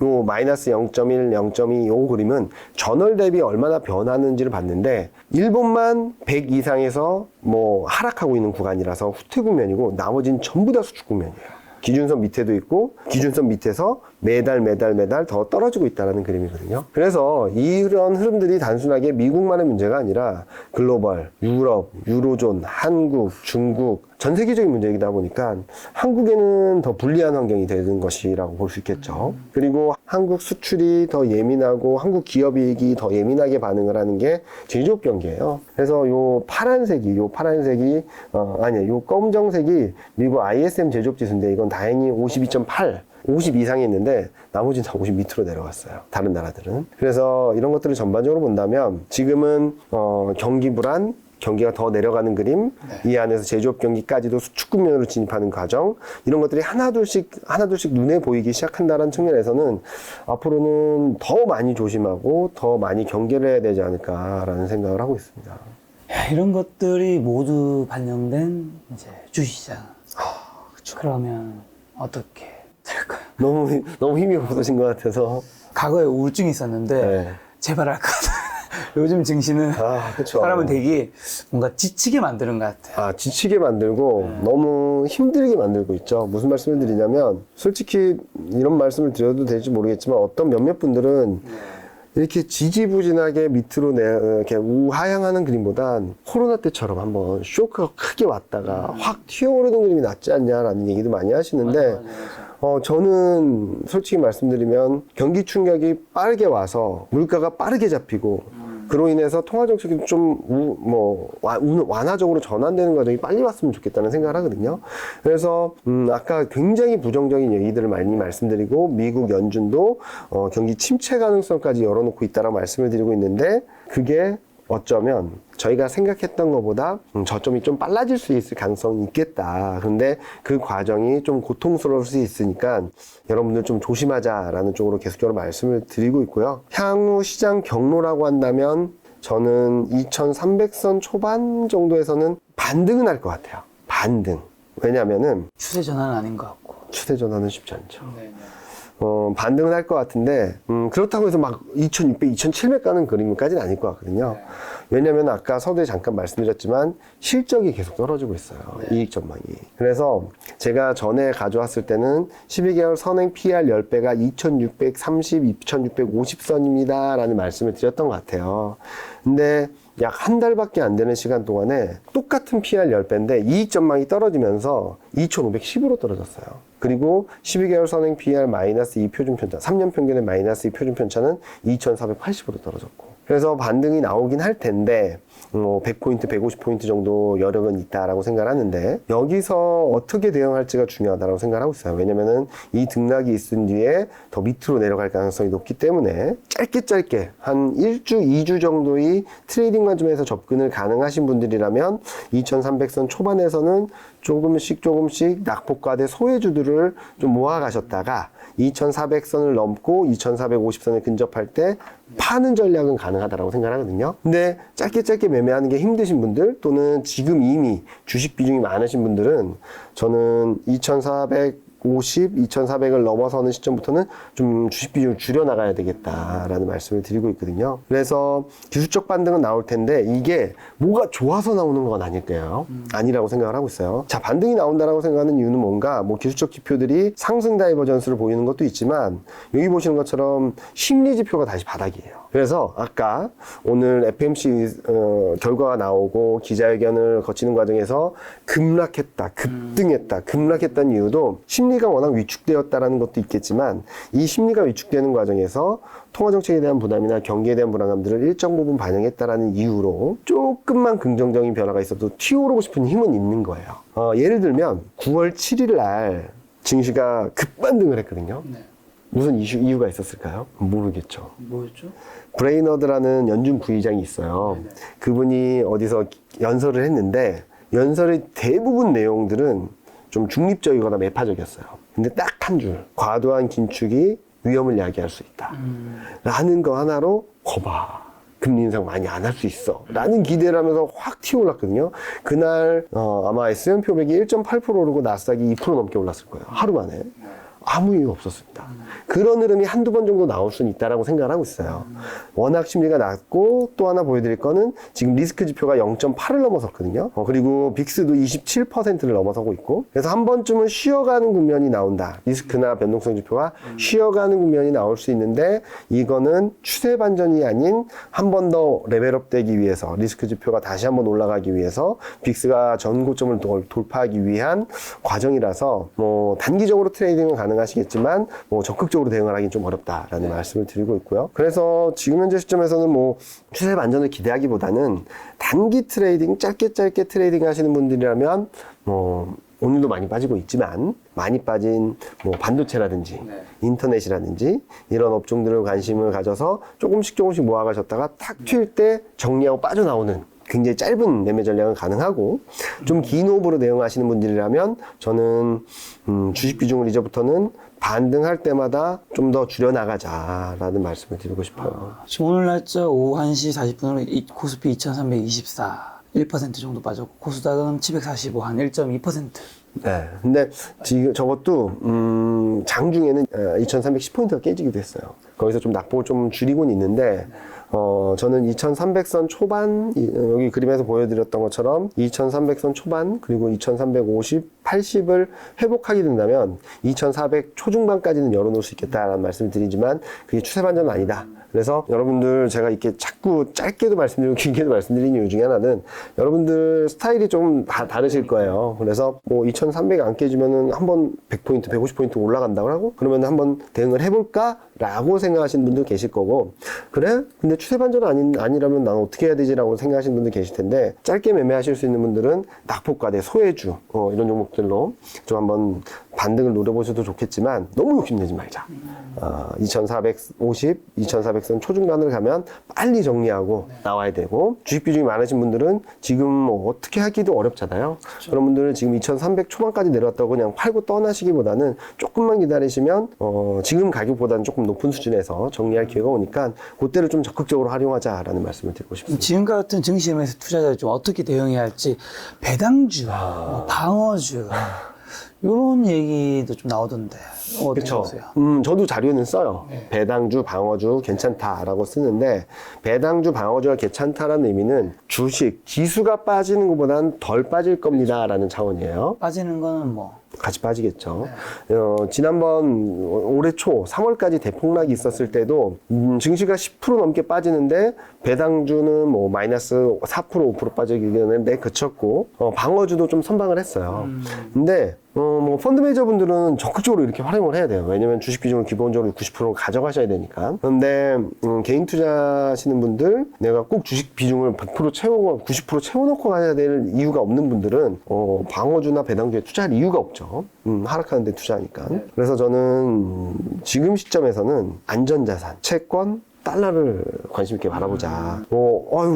요 마이너스 0.1, 0.2 요 그림은 전월 대비 얼마나 변하는지를 봤는데 일본만 100 이상에서 뭐 하락하고 있는 구간이라서 후퇴 국면이고 나머지는 전부 다 수축 국면이에요. 기준선 밑에도 있고 기준선 밑에서 매달 더 떨어지고 있다는 그림이거든요. 그래서 이런 흐름들이 단순하게 미국만의 문제가 아니라 글로벌, 유럽, 유로존, 한국, 중국 전 세계적인 문제이다 보니까 한국에는 더 불리한 환경이 되는 것이라고 볼 수 있겠죠. 그리고 한국 수출이 더 예민하고 한국 기업이익이 더 예민하게 반응을 하는 게 제조업 경기예요. 그래서 요 검정색이 미국 ISM 제조업 지수인데 이건 다행히 52.8 50 이상이 있는데 나머지는 다 50 밑으로 내려갔어요. 다른 나라들은. 그래서 이런 것들을 전반적으로 본다면 지금은 경기 불안, 경기가 더 내려가는 그림, 이 안에서 제조업 경기까지도 수축 국면으로 진입하는 과정, 이런 것들이 하나둘씩 눈에 보이기 시작한다는 측면에서는 앞으로는 더 많이 조심하고 더 많이 경계를 해야 되지 않을까라는 생각을 하고 있습니다. 이런 것들이 모두 반영된 이제 주시장. 그러면 어떻게 될까요? 너무 힘이 없어진 것 같아서. 과거에 우울증이 있었는데 재발할까 요즘 증시는 그쵸. 사람은 되게 뭔가 지치게 만드는 것 같아요. 지치게 만들고 너무 힘들게 만들고 있죠. 무슨 말씀을 드리냐면 솔직히 이런 말씀을 드려도 될지 모르겠지만 어떤 몇몇 분들은 이렇게 지지부진하게 밑으로 이렇게 우하향하는 그림보단 코로나 때처럼 한번 쇼크가 크게 왔다가 확 튀어오르는 그림이 낫지 않냐라는 얘기도 많이 하시는데 맞아. 저는 솔직히 말씀드리면 경기 충격이 빠르게 와서 물가가 빠르게 잡히고 그로 인해서 통화 정책이 좀 완화적으로 전환되는 과정이 빨리 왔으면 좋겠다는 생각을 하거든요. 그래서 아까 굉장히 부정적인 얘기들을 많이 말씀드리고 미국 연준도 경기 침체 가능성까지 열어놓고 있다라고 말씀을 드리고 있는데 그게 어쩌면 저희가 생각했던 것보다 저점이 좀 빨라질 수 있을 가능성이 있겠다. 그런데 그 과정이 좀 고통스러울 수 있으니까 여러분들 좀 조심하자라는 쪽으로 계속적으로 말씀을 드리고 있고요. 향후 시장 경로라고 한다면 저는 2300선 초반 정도에서는 반등은 할 것 같아요. 반등. 왜냐면은 추세 전환은 아닌 것 같고. 추세 전환은 쉽지 않죠. 반등은 할 것 같은데, 그렇다고 해서 막 2600, 2700 가는 그림까지는 아닐 것 같거든요. 왜냐면 아까 서두에 잠깐 말씀드렸지만 실적이 계속 떨어지고 있어요. 이익 전망이. 그래서 제가 전에 가져왔을 때는 12개월 선행 PR 10배가 2630, 2650선입니다. 라는 말씀을 드렸던 것 같아요. 근데 약 한 달밖에 안 되는 시간 동안에 똑같은 PR 10배인데 이익 전망이 떨어지면서 2,510으로 떨어졌어요. 그리고 12개월 선행 PR 마이너스 2 표준 편차, 3년 평균의 마이너스 2 표준 편차는 2,480으로 떨어졌고. 그래서 반등이 나오긴 할 텐데 100포인트, 150포인트 정도 여력은 있다라고 생각을 하는데 여기서 어떻게 대응할지가 중요하다고 생각을 하고 있어요. 왜냐면은 이 등락이 있은 뒤에 더 밑으로 내려갈 가능성이 높기 때문에 짧게 한 1주, 2주 정도의 트레이딩 관점에서 접근을 가능하신 분들이라면 2300선 초반에서는 조금씩 낙폭과대 소외주들을 좀 모아가셨다가 2400선을 넘고 2450선에 근접할 때 파는 전략은 가능하다고 생각하거든요. 근데 짧게 매매하는 게 힘드신 분들 또는 지금 이미 주식 비중이 많으신 분들은 저는 2400을 넘어서는 시점부터는 좀 주식 비중을 줄여나가야 되겠다라는 말씀을 드리고 있거든요. 그래서 기술적 반등은 나올 텐데 이게 뭐가 좋아서 나오는 건 아닐까요? 아니라고 생각을 하고 있어요. 자, 반등이 나온다라고 생각하는 이유는 뭔가 기술적 지표들이 상승 다이버전스를 보이는 것도 있지만 여기 보시는 것처럼 심리 지표가 다시 바닥이에요. 그래서 아까 오늘 FMC 결과가 나오고 기자회견을 거치는 과정에서 급락했다는 이유도 심리가 워낙 위축되었다라는 것도 있겠지만 이 심리가 위축되는 과정에서 통화정책에 대한 부담이나 경기에 대한 불안감들을 일정 부분 반영했다라는 이유로 조금만 긍정적인 변화가 있어도 튀어오르고 싶은 힘은 있는 거예요. 예를 들면 9월 7일 날 증시가 급반등을 했거든요. 네. 무슨 이유가 있었을까요? 모르겠죠. 뭐였죠? 브레이너드라는 연준 부의장이 있어요. 네네. 그분이 어디서 연설을 했는데 연설의 대부분 내용들은 좀 중립적이거나 매파적이었어요. 근데 딱 한 줄, 과도한 긴축이 위험을 야기할 수 있다 라는 거 하나로 거봐, 금리 인상 많이 안 할 수 있어 라는 기대를 하면서 확 튀어올랐거든요. 그날 아마 S&P 500이 1.8% 오르고 나스닥이 2% 넘게 올랐을 거예요. 하루 만에. 아무 이유 없었습니다. 그런 흐름이 한두 번 정도 나올 수는 있다라고 생각을 하고 있어요. 워낙 심리가 낮고 또 하나 보여드릴 거는 지금 리스크 지표가 0.8을 넘어섰거든요. 그리고 빅스도 27%를 넘어서고 있고 그래서 한 번쯤은 쉬어가는 국면이 나온다. 리스크나 변동성 지표가 쉬어가는 국면이 나올 수 있는데 이거는 추세 반전이 아닌 한 번 더 레벨업 되기 위해서 리스크 지표가 다시 한번 올라가기 위해서 빅스가 전 고점을 돌파하기 위한 과정이라서 단기적으로 트레이딩은 가능하시겠지만 적극적으로 대응을 하긴 좀 어렵다라는 말씀을 드리고 있고요. 그래서 지금 현재 시점에서는 추세 반전을 기대하기보다는 단기 트레이딩, 짧게 트레이딩 하시는 분들이라면 오늘도 많이 빠지고 있지만 많이 빠진 반도체라든지 인터넷이라든지 이런 업종들을 관심을 가져서 조금씩 모아가셨다가 탁 튈 때 정리하고 빠져나오는 굉장히 짧은 매매 전략은 가능하고 좀 긴 호흡으로 대응하시는 분들이라면 저는 주식 비중을 이제부터는 반등할 때마다 좀 더 줄여나가자라는 말씀을 드리고 싶어요. 지금 오늘 날짜 오후 1시 40분으로 코스피 2324 1% 정도 빠졌고 코스닥은 745 한 1.2%. 네. 근데 지금 저것도 장중에는 2310포인트가 깨지기도 했어요. 거기서 좀 낙폭을 좀 줄이고는 있는데 저는 2300선 초반, 여기 그림에서 보여드렸던 것처럼 2300선 초반, 그리고 2350, 80을 회복하게 된다면 2400 초중반까지는 열어놓을 수 있겠다라는 말씀을 드리지만 그게 추세 반전은 아니다. 그래서 여러분들 제가 이렇게 자꾸 짧게도 말씀드리고 길게도 말씀드리는 이유 중에 하나는 여러분들 스타일이 좀 다르실 거예요. 그래서 2300 안 깨지면은 한번 100포인트, 150포인트 올라간다고 하고 그러면 한번 대응을 해볼까? 라고 생각하시는 분도 계실 거고 그래? 근데 추세 반전은 아니라면 난 어떻게 해야 되지? 라고 생각하시는 분도 계실 텐데 짧게 매매하실 수 있는 분들은 낙폭과대, 소외주 이런 종목들로 좀 한번 반등을 노려보셔도 좋겠지만 너무 욕심내지 말자. 2450, 2400선 초중반을 가면 빨리 정리하고 나와야 되고 주식 비중이 많으신 분들은 지금 어떻게 하기도 어렵잖아요. 그렇죠. 그런 분들은 지금 2300 초반까지 내려왔다고 그냥 팔고 떠나시기보다는 조금만 기다리시면 지금 가격보다는 조금 높은 수준에서 정리할 기회가 오니까 그때를 좀 적극적으로 활용하자라는 말씀을 드리고 싶습니다. 지금 같은 증시에서 투자자들 좀 어떻게 대응해야 할지 배당주, 방어주 이런 얘기도 좀 나오던데 어떻게 그렇죠. 보세요? 저도 자료는 써요. 배당주, 방어주 괜찮다라고 쓰는데 배당주, 방어주가 괜찮다라는 의미는 주식, 지수가 빠지는 것보다는 덜 빠질 겁니다라는 차원이에요. 빠지는 거는 같이 빠지겠죠. 지난번 올해 초 3월까지 대폭락이 있었을 때도 증시가 10% 넘게 빠지는데 배당주는 뭐 마이너스 4% 5% 빠지는데 그쳤고 방어주도 좀 선방을 했어요. 근데 뭐 펀드 매니저분들은 적극적으로 이렇게 활용을 해야 돼요. 왜냐면 주식 비중을 기본적으로 90% 가져가셔야 되니까. 그런데 개인 투자하시는 분들, 내가 꼭 주식 비중을 100% 채우고 90% 채워놓고 가야 될 이유가 없는 분들은 방어주나 배당주에 투자할 이유가 없죠. 하락하는데 투자하니까. 그래서 저는 지금 시점에서는 안전자산, 채권, 달러를 관심 있게 바라보자.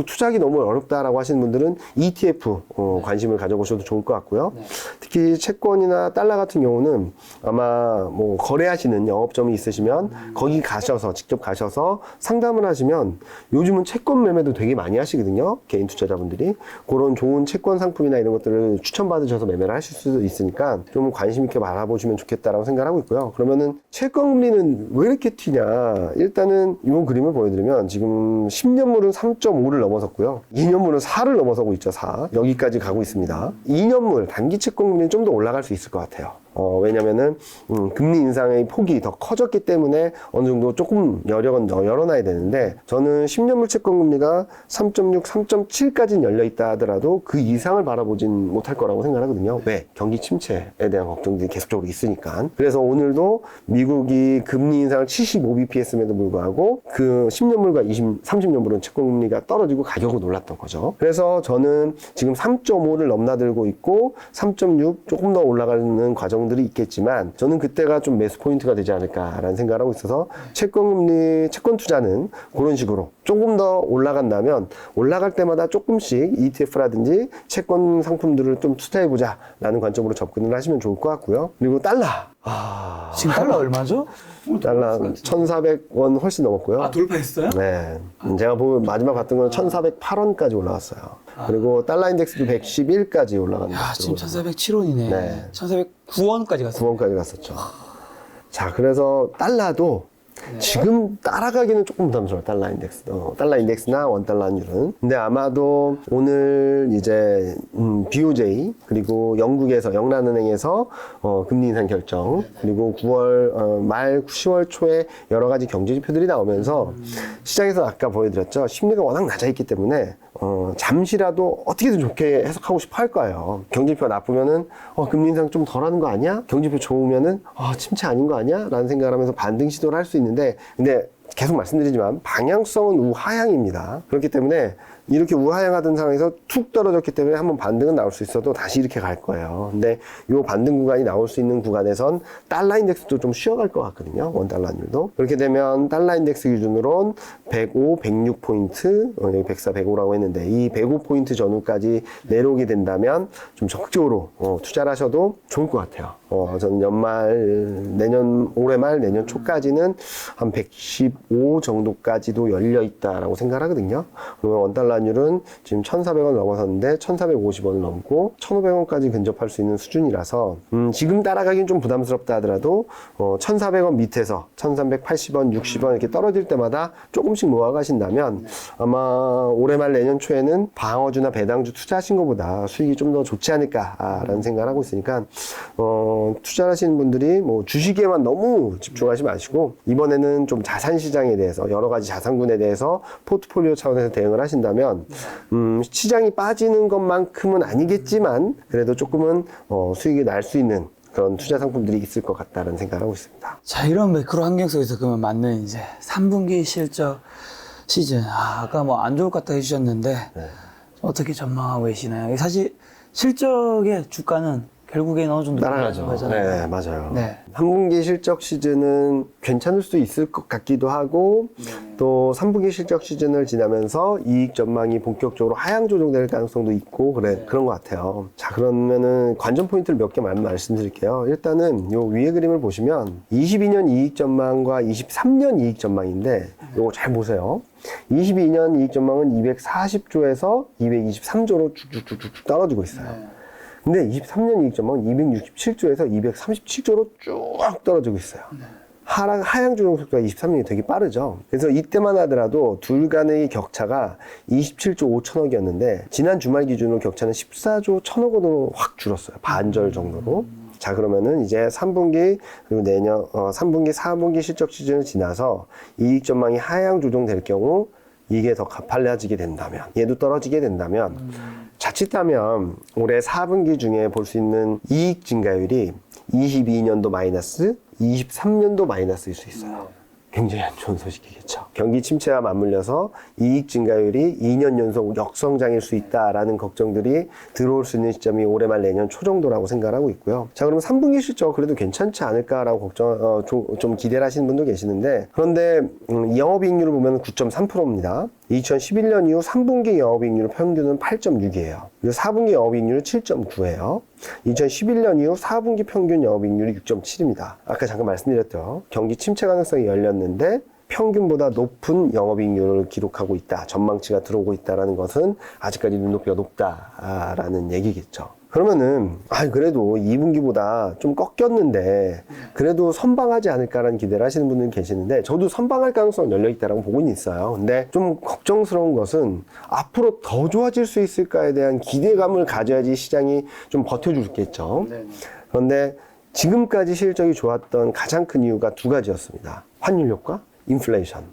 투자하기 너무 어렵다라고 하시는 분들은 ETF 관심을 가져보셔도 좋을 것 같고요. 특히 채권이나 달러 같은 경우는 아마 뭐 거래하시는 영업점이 있으시면 거기 가셔서 직접 가셔서 상담을 하시면 요즘은 채권 매매도 되게 많이 하시거든요. 개인 투자자분들이 그런 좋은 채권 상품이나 이런 것들을 추천받으셔서 매매를 하실 수도 있으니까 좀 관심 있게 바라보시면 좋겠다라고 생각하고 있고요. 그러면은 채권 금리는 왜 이렇게 튀냐? 일단은 이 그림을 보여드리면 지금 10년물은 3.5를 넘어섰고요. 2년물은 4를 넘어서고 있죠. 4. 여기까지 가고 있습니다. 2년물 단기 채권 금리는 좀 더 올라갈 수 있을 것 같아요. 왜냐면은 금리 인상의 폭이 더 커졌기 때문에 어느 정도 조금 여력은 더 열어놔야 되는데, 저는 10년물 채권 금리가 3.6, 3.7까지는 열려 있다 하더라도 그 이상을 바라보진 못할 거라고 생각하거든요. 왜? 경기 침체에 대한 걱정들이 계속적으로 있으니까. 그래서 오늘도 미국이 금리 인상을 75bps임에도 불구하고 그 10년물과 30년물은 채권 금리가 떨어지고 가격은 올랐던 거죠. 그래서 저는 지금 3.5를 넘나들고 있고 3.6 조금 더 올라가는 과정들이 있겠지만, 저는 그때가 좀 매수 포인트가 되지 않을까라는 생각을 하고 있어서 채권 투자는 그런 식으로 조금 더 올라간다면 올라갈 때마다 조금씩 ETF라든지 채권 상품들을 좀 투자해보자 라는 관점으로 접근을 하시면 좋을 것 같고요. 그리고 달러. 지금 달러 얼마죠? 달러 1,400원 훨씬 넘었고요. 돌파했어요? 네. 제가 마지막 봤던 건 1,408원까지 올라왔어요. 그리고 달러 인덱스도 111까지 올라갔네요. 지금 1,407원이네. 네. 1,409원까지 갔어요. 9원까지 갔었죠. 자, 그래서 달러도 지금 따라가기는 조금 부담스러워요. 달러 인덱스나 원달러 환율은. 근데 아마도 오늘 이제 BOJ 그리고 영란은행에서 금리 인상 결정, 그리고 9월 말 10월 초에 여러 가지 경제 지표들이 나오면서 시장에서 아까 보여드렸죠. 심리가 워낙 낮아 있기 때문에 잠시라도 어떻게든 좋게 해석하고 싶어 할 거예요. 경제지표가 나쁘면은 금리 인상 좀 덜하는 거 아니야? 경제지표 좋으면은 침체 아닌 거 아니야? 라는 생각을 하면서 반등 시도를 할 수 있는데, 근데 계속 말씀드리지만 방향성은 우하향입니다. 그렇기 때문에 이렇게 우하향하던 상황에서 툭 떨어졌기 때문에 한번 반등은 나올 수 있어도 다시 이렇게 갈 거예요. 근데 이 반등 구간이 나올 수 있는 구간에선 달러 인덱스도 좀 쉬어갈 것 같거든요. 원달러 환율도. 그렇게 되면 달러 인덱스 기준으로는 105, 106포인트, 여기 104, 105라고 했는데 이 105포인트 전후까지 내려오게 된다면 좀 적극적으로 투자를 하셔도 좋을 것 같아요. 저는 올해 말 내년 초까지는 한 115 정도까지도 열려 있다라고 생각을 하거든요. 그러면 원달러 환율은 지금 1,400원 넘어섰는데 1,450원을 넘고 1,500원까지 근접할 수 있는 수준이라서 지금 따라가긴 좀 부담스럽다 하더라도 1,400원 밑에서 1,380원, 60원 이렇게 떨어질 때마다 조금씩 모아가신다면 아마 올해 말 내년 초에는 방어주나 배당주 투자하신 것보다 수익이 좀 더 좋지 않을까라는 생각을 하고 있으니까 투자를 하시는 분들이 뭐 주식에만 너무 집중하지 마시고 이번에는 좀 자산 시장에 대해서 여러 가지 자산군에 대해서 포트폴리오 차원에서 대응을 하신다면 시장이 빠지는 것만큼은 아니겠지만 그래도 조금은 수익이 날 수 있는 그런 투자 상품들이 있을 것 같다는 생각을 하고 있습니다. 자, 이런 매크로 환경 속에서 그러면 맞는 이제 3분기 실적 시즌. 아까 뭐 안 좋을 것 같다 해주셨는데 어떻게 전망하고 계시나요? 사실 실적의 주가는 결국엔 어느 정도 따라가죠. 거잖아요. 네, 맞아요. 네. 3분기 실적 시즌은 괜찮을 수도 있을 것 같기도 하고 또 3분기 실적 시즌을 지나면서 이익 전망이 본격적으로 하향 조정될 가능성도 있고 그런 것 같아요. 자, 그러면은 관전 포인트를 몇 개 말씀드릴게요. 일단은 요 위에 그림을 보시면 22년 이익 전망과 23년 이익 전망인데 요거 잘 보세요. 22년 이익 전망은 240조에서 223조로 쭉쭉쭉쭉 떨어지고 있어요. 근데 23년 이익 전망은 267조에서 237조로 쭉 떨어지고 있어요. 하향 조정 속도가 23년이 되게 빠르죠. 그래서 이때만 하더라도 둘 간의 격차가 27조 5천억이었는데 지난 주말 기준으로 격차는 14조 1천억 원으로 확 줄었어요. 반절 정도로. 자, 그러면은 이제 3분기 그리고 내년 3분기, 4분기 실적 시즌을 지나서 이익 전망이 하향 조정될 경우 이게 더 가팔라지게 된다면, 얘도 떨어지게 된다면 자칫하면 올해 4분기 중에 볼 수 있는 이익 증가율이 22년도 마이너스, 23년도 마이너스일 수 있어요. 굉장히 안 좋은 소식이겠죠. 경기 침체와 맞물려서 이익 증가율이 2년 연속 역성장일 수 있다라는 걱정들이 들어올 수 있는 시점이 올해 말 내년 초 정도라고 생각하고 있고요. 자, 그러면 3분기 실적 그래도 괜찮지 않을까라고 좀 기대를 하시는 분도 계시는데, 그런데 영업이익률을 보면 9.3%입니다. 2011년 이후 3분기 영업이익률 평균은 8.6이에요. 그리고 4분기 영업이익률은 7.9예요. 2011년 이후 4분기 평균 영업이익률이 6.7입니다. 아까 잠깐 말씀드렸죠. 경기 침체 가능성이 열렸는데 평균보다 높은 영업이익률을 기록하고 있다. 전망치가 들어오고 있다는 것은 아직까지 눈높이가 높다라는 얘기겠죠. 그러면은 그래도 2분기보다 좀 꺾였는데 그래도 선방하지 않을까라는 기대를 하시는 분들이 계시는데, 저도 선방할 가능성은 열려있다라고 보고는 있어요. 근데 좀 걱정스러운 것은 앞으로 더 좋아질 수 있을까에 대한 기대감을 가져야지 시장이 좀 버텨주겠죠. 그런데 지금까지 실적이 좋았던 가장 큰 이유가 두 가지였습니다. 환율 효과, 인플레이션.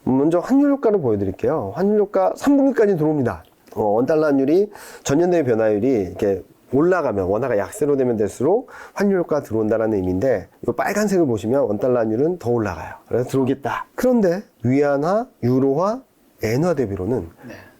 먼저 환율 효과를 보여드릴게요. 환율 효과 3분기까지 들어옵니다. 원달러 환율이 전년 대비 변화율이 이렇게 올라가면, 원화가 약세로 되면 될수록 환율 효과가 들어온다는 의미인데, 이 빨간색을 보시면 원달러 환율은 더 올라가요. 그래서 들어오겠다. 그런데 위안화, 유로화, 엔화 대비로는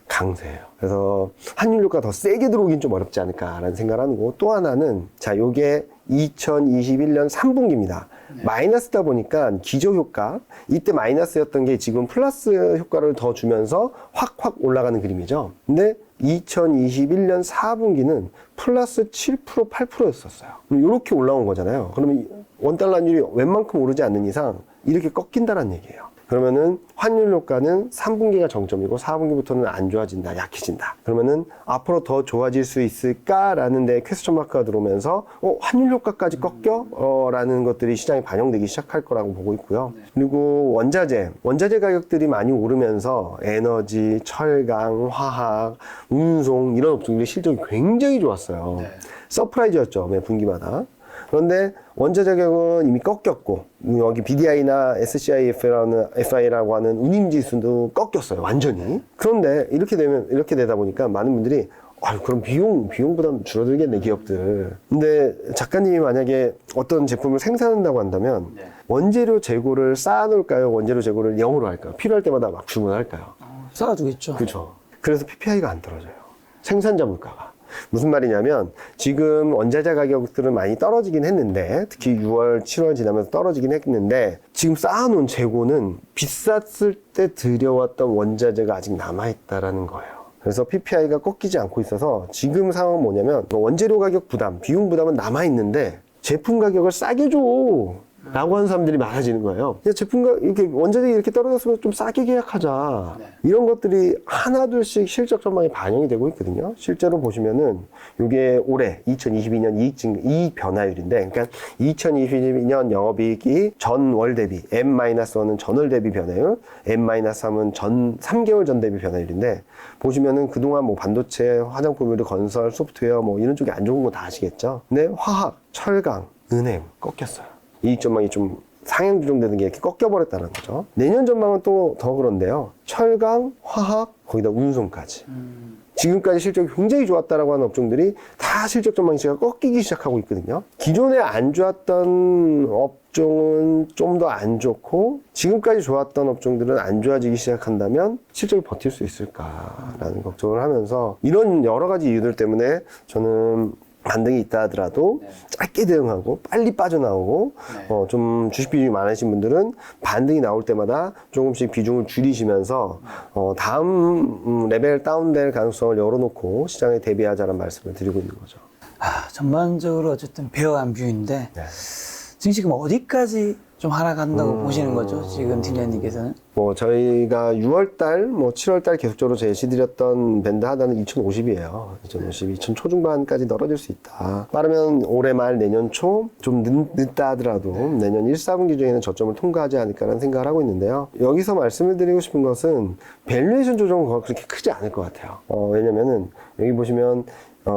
강세예요. 그래서 환율 효과가 더 세게 들어오긴 좀 어렵지 않을까라는 생각을 하는 거고, 또 하나는 자, 요게 2021년 3분기입니다. 마이너스다 보니까 기저효과, 이때 마이너스였던 게 지금 플러스 효과를 더 주면서 확 올라가는 그림이죠. 근데 2021년 4분기는 플러스 7%, 8%였었어요. 이렇게 올라온 거잖아요. 그러면 원달러 환율이 웬만큼 오르지 않는 이상 이렇게 꺾인다는 얘기예요. 그러면은 환율 효과는 3분기가 정점이고 4분기부터는 안 좋아진다, 약해진다. 그러면은 앞으로 더 좋아질 수 있을까라는 데 퀘스천 마크가 들어오면서 환율 효과까지 꺾여? 라는 것들이 시장에 반영되기 시작할 거라고 보고 있고요. 그리고 원자재 가격들이 많이 오르면서 에너지, 철강, 화학, 운송 이런 업종들이 실적이 굉장히 좋았어요. 서프라이즈였죠, 매 분기마다. 그런데 원자재 가격은 이미 꺾였고, 여기 BDI나 SCIFI라고 하는 운임지수도 꺾였어요, 완전히. 그런데 이렇게 되다 보니까 많은 분들이 그럼 비용 부담 줄어들겠네, 기업들. 근데 작가님이 만약에 어떤 제품을 생산한다고 한다면 원재료 재고를 쌓아놓을까요? 원재료 재고를 0으로 할까요? 필요할 때마다 막 주문할까요? 쌓아두겠죠. 그렇죠. 그래서 PPI가 안 떨어져요. 생산자 물가가. 무슨 말이냐면, 지금 원자재 가격들은 많이 떨어지긴 했는데, 특히 6월, 7월 지나면서 떨어지긴 했는데, 지금 쌓아놓은 재고는 비쌌을 때 들여왔던 원자재가 아직 남아있다라는 거예요. 그래서 PPI가 꺾이지 않고 있어서 지금 상황은 뭐냐면, 원재료 가격 부담, 비용 부담은 남아있는데 제품 가격을 싸게 줘 라고 하는 사람들이 많아지는 거예요. 이렇게 원자재가 이렇게 떨어졌으면 좀 싸게 계약하자. 이런 것들이 하나둘씩 실적 전망에 반영이 되고 있거든요. 실제로 보시면은 이게 올해 2022년 이익 변화율인데, 그러니까 2022년 영업이익이 전월 대비, M-1은 전월 대비 변화율, M-3은 3개월 전 대비 변화율인데, 보시면은 그동안 뭐 반도체, 화장품, 건설, 소프트웨어 뭐 이런 쪽이 안 좋은 거 다 아시겠죠? 근데 화학, 철강, 은행 꺾였어요. 이익 전망이 좀 상향 조정되는 게 이렇게 꺾여버렸다는 거죠. 내년 전망은 또 더 그런데요. 철강, 화학, 거기다 운송까지. 지금까지 실적이 굉장히 좋았다라고 하는 업종들이 다 실적 전망치가 꺾이기 시작하고 있거든요. 기존에 안 좋았던 업종은 좀 더 안 좋고, 지금까지 좋았던 업종들은 안 좋아지기 시작한다면 실적을 버틸 수 있을까라는 걱정을 하면서, 이런 여러 가지 이유들 때문에 저는 반등이 있다 하더라도 짧게 대응하고 빨리 빠져나오고, 좀 주식 비중이 많으신 분들은 반등이 나올 때마다 조금씩 비중을 줄이시면서 다음 레벨 다운될 가능성을 열어놓고 시장에 대비하자는 말씀을 드리고 있는 거죠. 전반적으로 어쨌든 베어한 뷰인데 지금 어디까지 좀 하락한다고 보시는 거죠? 지금 팀장님께서는? 저희가 6월달, 7월달 계속적으로 제시드렸던 밴드 하단은 2050이에요. 2050, 2000 초중반까지 떨어질 수 있다. 빠르면 올해 말 내년 초, 좀 늦다 하더라도 내년 1, 4분기 중에는 저점을 통과하지 않을까라는 생각을 하고 있는데요. 여기서 말씀을 드리고 싶은 것은 밸류에이션 조정은 그렇게 크지 않을 것 같아요. 왜냐면은 여기 보시면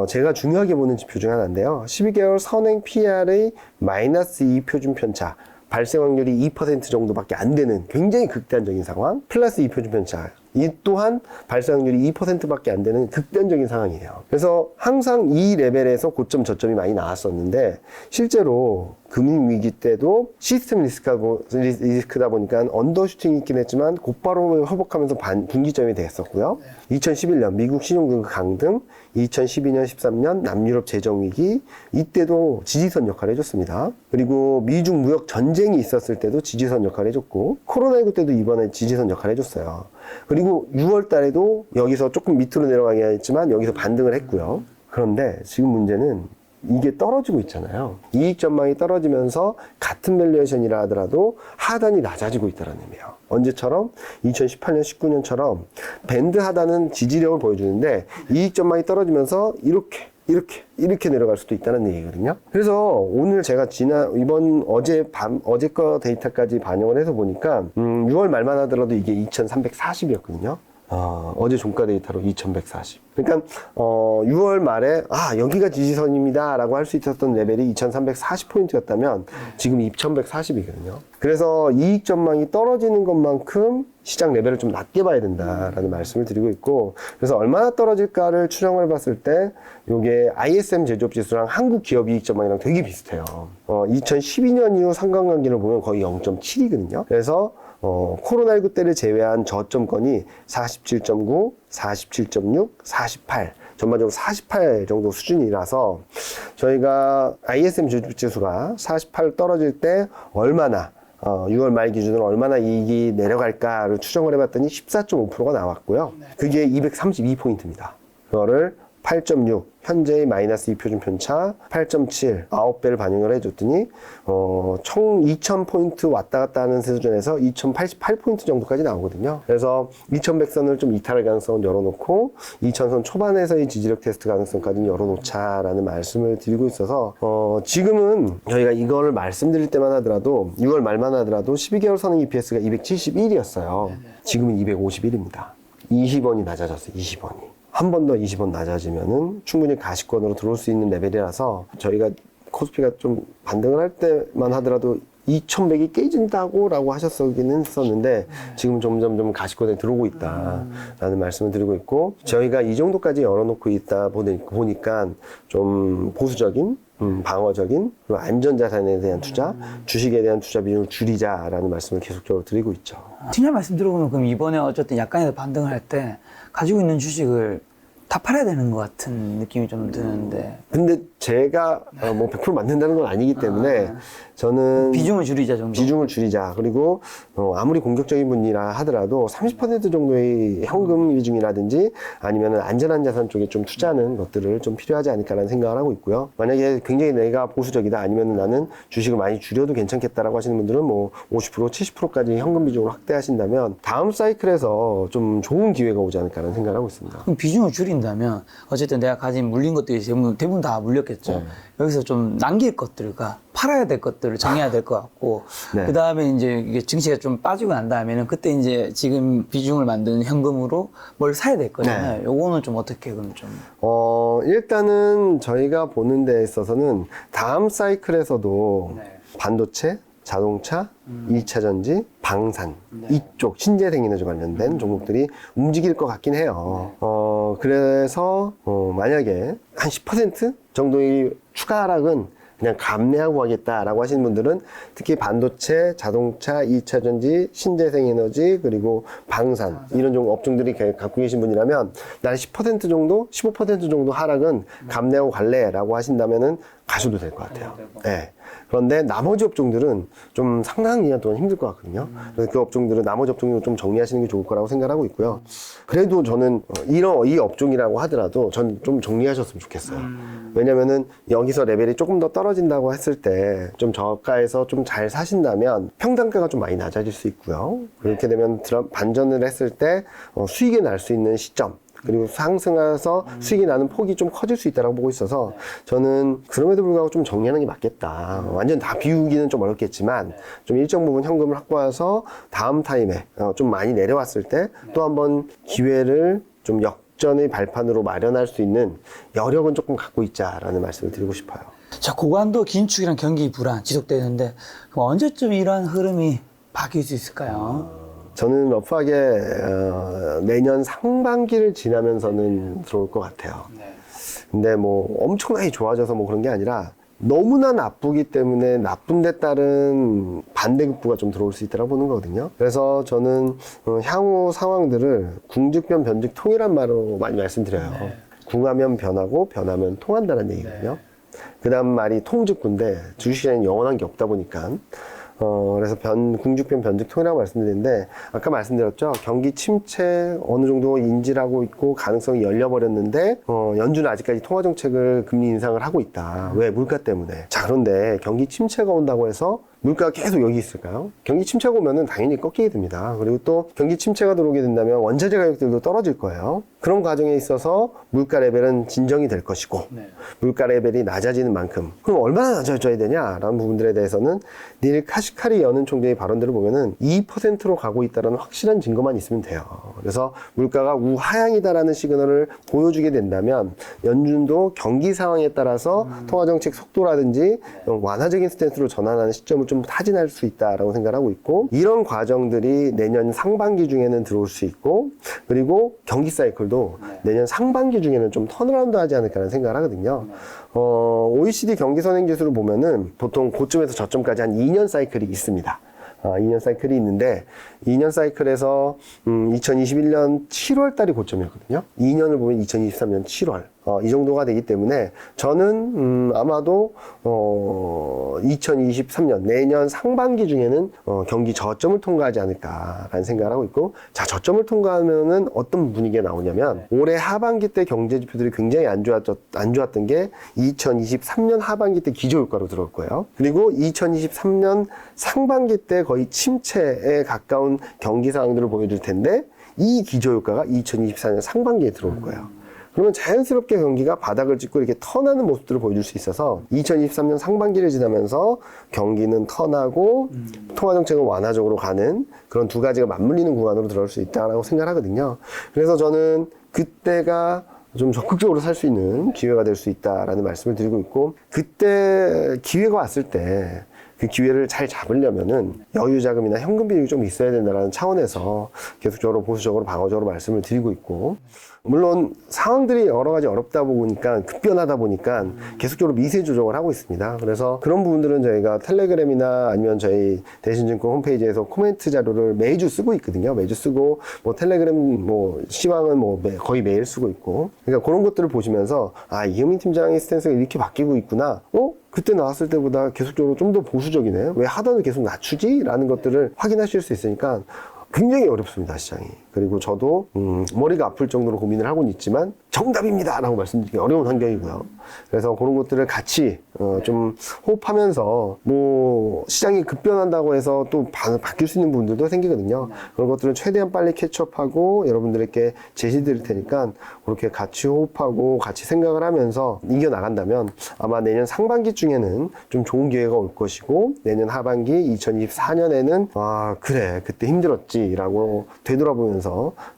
제가 중요하게 보는 지표 중 하나인데요. 12개월 선행 PR의 마이너스 2 표준 편차. 발생 확률이 2% 정도밖에 안 되는 굉장히 극단적인 상황. 플러스 2 표준 편차. 이 또한 발생 확률이 2%밖에 안 되는 극단적인 상황이에요. 그래서 항상 이 레벨에서 고점 저점이 많이 나왔었는데 실제로 금융위기 때도 시스템 리스크다 보니까 언더슈팅이 있긴 했지만 곧바로 회복하면서 분기점이 됐었고요. 2011년 미국 신용등급 강등, 2012년, 13년 남유럽 재정위기 이때도 지지선 역할을 해줬습니다. 그리고 미중 무역 전쟁이 있었을 때도 지지선 역할을 해줬고 코로나19 때도 이번에 지지선 역할을 해줬어요. 그리고 6월 달에도 여기서 조금 밑으로 내려가긴 했지만 여기서 반등을 했고요. 그런데 지금 문제는 이게 떨어지고 있잖아요. 이익 전망이 떨어지면서 같은 밸류에이션이라 하더라도 하단이 낮아지고 있다는 의미예요. 언제처럼? 2018년, 19년처럼 밴드 하단은 지지력을 보여주는데 이익 전망이 떨어지면서 이렇게 내려갈 수도 있다는 얘기거든요. 그래서 오늘 제가 어제 거 데이터까지 반영을 해서 보니까 6월 말만 하더라도 이게 2340이었거든요. 어제 종가 데이터로 2140. 그러니까 6월 말에 여기가 지지선입니다 라고 할 수 있었던 레벨이 2340포인트였다면 지금 2140이거든요. 그래서 이익 전망이 떨어지는 것만큼 시장 레벨을 좀 낮게 봐야 된다라는 말씀을 드리고 있고, 그래서 얼마나 떨어질까를 추정을 봤을 때 이게 ISM 제조업 지수랑 한국 기업 이익 전망이랑 되게 비슷해요. 2012년 이후 상관관계를 보면 거의 0.7이거든요. 그래서 코로나19 때를 제외한 저점권이 47.9, 47.6, 48, 전반적으로 48 정도 수준이라서 저희가 ISM 지수가 48 떨어질 때 얼마나 6월 말 기준으로 얼마나 이익이 내려갈까를 추정을 해봤더니 14.5%가 나왔고요. 그게 232포인트입니다. 그거를 8.6, 현재의 마이너스 2 표준 편차, 8.7, 9배를 반영을 해줬더니, 총 2000포인트 왔다 갔다 하는 수준에서 2088포인트 정도까지 나오거든요. 그래서 2100선을 좀 이탈할 가능성은 열어놓고, 2000선 초반에서의 지지력 테스트 가능성까지는 열어놓자라는 말씀을 드리고 있어서, 지금은 저희가 이거를 말씀드릴 때만 하더라도, 6월 말만 하더라도 12개월 선행 EPS가 271이었어요. 지금은 251입니다. 20원이 낮아졌어요, 20원이. 한 번 더 20원 낮아지면은 충분히 가시권으로 들어올 수 있는 레벨이라서 저희가 코스피가 좀 반등을 할 때만 하더라도 2100이 깨진다고 라고 하셨었기는 했었는데 지금 점점 가시권에 들어오고 있다라는 말씀을 드리고 있고, 저희가 이 정도까지 열어놓고 있다 보니까 좀 보수적인 방어적인 그리고 안전자산에 대한 투자, 주식에 대한 투자 비중을 줄이자라는 말씀을 계속적으로 드리고 있죠. 팀장 말씀 들어보면 그럼 이번에 어쨌든 약간이라도 반등을 할 때 가지고 있는 주식을 다 팔아야 되는 것 같은 느낌이 좀 드는데. 근데 제가 뭐 100% 맞는다는 건 아니기 때문에 저는 비중을 줄이자 정도. 비중을 줄이자. 그리고 아무리 공격적인 분이라 하더라도 30% 정도의 현금 비중이라든지 아니면 안전한 자산 쪽에 좀 투자하는 것들을 좀 필요하지 않을까라는 생각을 하고 있고요. 만약에 굉장히 내가 보수적이다 아니면 나는 주식을 많이 줄여도 괜찮겠다라고 하시는 분들은 뭐 50%, 70%까지 현금 비중을 확대하신다면 다음 사이클에서 좀 좋은 기회가 오지 않을까라는 생각을 하고 있습니다. 그럼 비중을 줄인다면 어쨌든 내가 가진 물린 것들이 대부분 다 물렸겠죠. 네. 여기서 좀 남길 것들과 팔아야 될 것들을 정해야 될 것 같고, 네. 그 다음에 이제 이게 증시가 좀 빠지고 난 다음에는 그때 이제 지금 비중을 만드는 현금으로 뭘 사야 될 거잖아요. 네. 요거는 좀 어떻게 그럼 좀. 일단은 저희가 보는 데 있어서는 다음 사이클에서도 네. 반도체, 자동차, 2차 전지, 방산 이쪽 신재생에너지 관련된 종목들이 움직일 것 같긴 해요. 그래서 만약에 한 10% 정도의 추가 하락은 그냥 감내하고 하겠다라고 하시는 분들은 특히 반도체, 자동차, 2차 전지, 신재생에너지 그리고 방산 이런 업종들이 갖고 계신 분이라면 난 10% 정도, 15% 정도 하락은 감내하고 갈래라고 하신다면은 가셔도 될 것 같아요. 네. 그런데 나머지 업종들은 좀 상당한 기간 동안 힘들 것 같거든요. 그래서 그 업종들은 나머지 업종들은 좀 정리하시는 게 좋을 거라고 생각하고 있고요. 그래도 저는 이 업종이라고 하더라도 전 좀 정리하셨으면 좋겠어요. 왜냐면은 여기서 레벨이 조금 더 떨어진다고 했을 때 좀 저가에서 좀 잘 사신다면 평단가가 좀 많이 낮아질 수 있고요. 그렇게 되면 반전을 했을 때 수익이 날 수 있는 시점 그리고 상승해서 수익이 나는 폭이 좀 커질 수 있다고 보고 있어서 저는 그럼에도 불구하고 좀 정리하는 게 맞겠다. 완전 다 비우기는 좀 어렵겠지만 좀 일정 부분 현금을 확보해서 다음 타임에 좀 많이 내려왔을 때 또 한번 기회를 좀 역전의 발판으로 마련할 수 있는 여력은 조금 갖고 있자라는 말씀을 드리고 싶어요. 자, 고관도 긴축이랑 경기 불안 지속되는데 그럼 언제쯤 이러한 흐름이 바뀔 수 있을까요? 저는 러프하게 내년 상반기를 지나면서는 들어올 것 같아요. 근데 뭐 엄청나게 좋아져서 뭐 그런 게 아니라 너무나 나쁘기 때문에 나쁜 데 따른 반대급부가 좀 들어올 수 있다고 보는 거거든요. 그래서 저는 향후 상황들을 궁즉변 변즉 통이란 말로 많이 말씀드려요. 궁하면 변하고 변하면 통한다는 얘기거든요. 그 다음 말이 통즉구인데 주식시장은 영원한 게 없다 보니까 그래서 궁즉변 변즉 통이라고 말씀드리는데 아까 말씀드렸죠. 경기 침체 어느 정도 인지를 있고 가능성이 열려버렸는데 연준은 아직까지 통화정책을 금리 인상을 하고 있다. 왜? 물가 때문에. 자, 그런데 경기 침체가 온다고 해서 물가가 계속 여기 있을까요? 경기 침체가 오면은 당연히 꺾이게 됩니다. 그리고 또 경기 침체가 들어오게 된다면 원자재 가격들도 떨어질 거예요. 그런 과정에 있어서 물가 레벨은 진정이 될 것이고 물가 레벨이 낮아지는 만큼 그럼 얼마나 낮아져야 되냐라는 부분들에 대해서는 닐 카시카리 연은 총재의 발언들을 보면은 2%로 가고 있다는 확실한 증거만 있으면 돼요. 그래서 물가가 우하향이다라는 시그널을 보여주게 된다면 연준도 경기 상황에 따라서 통화정책 속도라든지 완화적인 스탠스로 전환하는 시점을 좀 타진할 수 있다라고 생각하고 있고 이런 과정들이 내년 상반기 중에는 들어올 수 있고 그리고 경기 사이클도 내년 상반기 중에는 좀 턴어라운드 하지 않을까라는 생각을 하거든요. OECD 경기 선행 지수를 보면은 보통 고점에서 저점까지 한 2년 사이클이 있습니다. 2년 사이클이 있는데 2년 사이클에서 2021년 7월 달이 고점이었거든요. 2년을 보면 2023년 7월 이 정도가 되기 때문에 저는 아마도 2023년 내년 상반기 중에는 경기 저점을 통과하지 않을까라는 생각을 하고 있고 자 저점을 통과하면은 어떤 분위기가 나오냐면 올해 하반기 때 경제 지표들이 굉장히 안 좋았던 게 2023년 하반기 때 기저효과로 들어올 거예요. 그리고 2023년 상반기 때 거의 침체에 가까운 경기 상황들을 보여줄 텐데 이 기저효과가 2024년 상반기에 들어올 거예요. 그러면 자연스럽게 경기가 바닥을 찍고 이렇게 턴하는 모습들을 보여줄 수 있어서 2023년 상반기를 지나면서 경기는 턴하고 통화정책은 완화적으로 가는 그런 두 가지가 맞물리는 구간으로 들어올 수 있다고 생각하거든요. 그래서 저는 그때가 좀 적극적으로 살 수 있는 기회가 될 수 있다라는 말씀을 드리고 있고 그때 기회가 왔을 때 그 기회를 잘 잡으려면은 여유 자금이나 현금 비율이 좀 있어야 된다는 차원에서 계속적으로 보수적으로 방어적으로 말씀을 드리고 있고 물론 상황들이 여러 가지 어렵다 보니까 급변하다 보니까 계속적으로 미세 조정을 하고 있습니다. 그래서 그런 부분들은 저희가 텔레그램이나 아니면 저희 대신증권 홈페이지에서 코멘트 자료를 매주 쓰고 있거든요. 매주 쓰고 뭐 텔레그램 뭐 시황은 뭐 거의 매일 쓰고 있고 그러니까 그런 것들을 보시면서 아 이현민 팀장의 스탠스가 이렇게 바뀌고 있구나. 그때 나왔을 때보다 계속적으로 좀 더 보수적이네. 왜 하단을 계속 낮추지? 라는 것들을 확인하실 수 있으니까 굉장히 어렵습니다, 시장이. 그리고 저도 머리가 아플 정도로 고민을 하고는 있지만 정답입니다! 라고 말씀드리기 어려운 환경이고요. 그래서 그런 것들을 같이 좀 호흡하면서 뭐 시장이 급변한다고 해서 또 바뀔 수 있는 부분들도 생기거든요. 그런 것들은 최대한 빨리 캐치업하고 여러분들에게 제시 드릴 테니까 그렇게 같이 호흡하고 같이 생각을 하면서 이겨나간다면 아마 내년 상반기 중에는 좀 좋은 기회가 올 것이고 내년 하반기 2024년에는 아 그래 그때 힘들었지 라고 되돌아보면서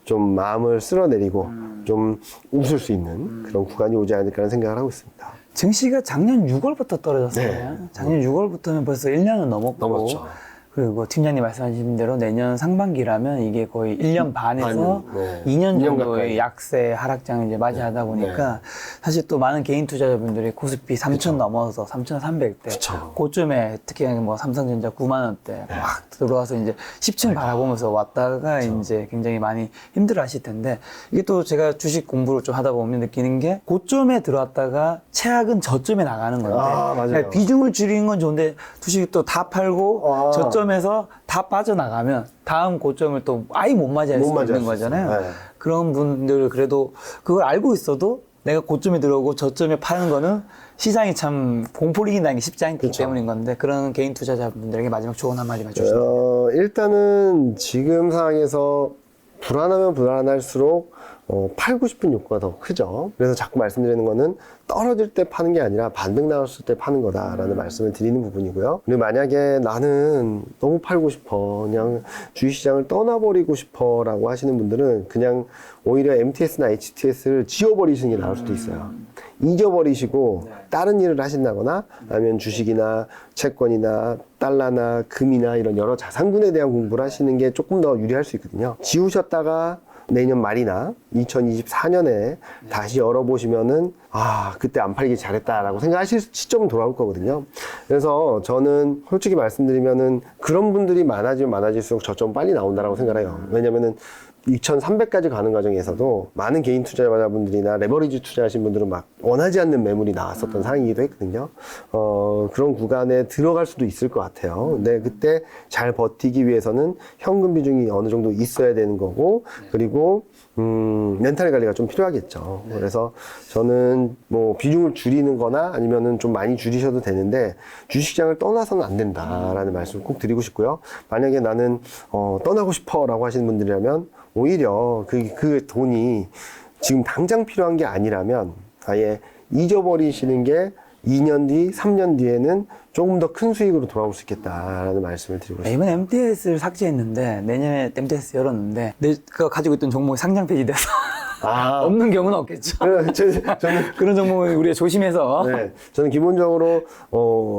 좀 마음을 쓸어내리고 좀 웃을 수 있는 그런 구간이 오지 않을까라는 생각을 하고 있습니다. 증시가 작년 6월부터 떨어졌어요. 네. 작년 6월부터는 벌써 1년은 넘었죠. 그리고 팀장님 말씀하신 대로 내년 상반기라면 이게 거의 1년 반에서 네. 2년 2년 정도의 가까이. 약세 하락장을 이제 맞이하다 보니까 사실 또 많은 개인 투자자분들이 코스피 3,000 넘어서 3,300대 그쵸. 고점에 특히 뭐 삼성전자 9만 원대 막 들어와서 이제 10층 바라보면서 왔다가 이제 굉장히 많이 힘들어 하실 텐데 이게 또 제가 주식 공부를 좀 하다 보면 느끼는 게 고점에 들어왔다가 최악은 저점에 나가는 건데 아, 맞아요. 그러니까 비중을 줄이는 건 좋은데 주식이 또 다 팔고 저점에서 다 빠져나가면 다음 고점을 또 아예 못 맞이할 수 있는 거잖아요. 네. 그런 분들 그래도 그걸 알고 있어도 내가 고점에 들어오고 저점에 파는 거는 시장이 참 공포를 이긴다는 게 쉽지 않기 그렇죠. 때문인 건데 그런 개인 투자자분들에게 마지막 조언 한마디만 주시면 일단은 지금 상황에서 불안하면 불안할수록 팔고 싶은 욕구가 더 크죠. 그래서 자꾸 말씀드리는 거는 떨어질 때 파는 게 아니라 반등 나왔을 때 파는 거다라는 말씀을 드리는 부분이고요. 그리고 만약에 나는 너무 팔고 싶어, 그냥 주식시장을 떠나버리고 싶어 라고 하시는 분들은 그냥 오히려 MTS나 HTS를 지워버리시는 게 나을 수도 있어요. 잊어버리시고 다른 일을 하신다거나 아니면 주식이나 채권이나 달러나 금이나 이런 여러 자산군에 대한 공부를 하시는 게 조금 더 유리할 수 있거든요. 지우셨다가 내년 말이나 2024년에 다시 열어보시면은 그때 안 팔기 잘했다라고 생각하실 시점은 돌아올 거거든요. 그래서 저는 솔직히 말씀드리면은 그런 분들이 많아지면 많아질수록 저점 빨리 나온다라고 생각해요. 왜냐면은 2300까지 가는 과정에서도 많은 개인 투자자분들이나 레버리지 투자하신 분들은 막 원하지 않는 매물이 나왔었던 상황이기도 했거든요. 그런 구간에 들어갈 수도 있을 것 같아요. 근데 그때 잘 버티기 위해서는 현금 비중이 어느 정도 있어야 되는 거고, 그리고 멘탈 관리가 좀 필요하겠죠. 그래서 저는 뭐 비중을 줄이는 거나 아니면은 좀 많이 줄이셔도 되는데 주식시장을 떠나서는 안 된다라는 말씀을 꼭 드리고 싶고요. 만약에 나는 떠나고 싶어 라고 하시는 분들이라면 오히려 그 돈이 지금 당장 필요한 게 아니라면 아예 잊어버리시는 게 2년 뒤, 3년 뒤에는 조금 더 큰 수익으로 돌아올 수 있겠다라는 말씀을 드리고 싶습니다. 이번에 MTS를 삭제했는데 내년에 MTS 열었는데 내가 가지고 있던 종목이 상장 폐지돼서 없는 경우는 없겠죠. 저는 그런 종목은 우리가 조심해서 저는 기본적으로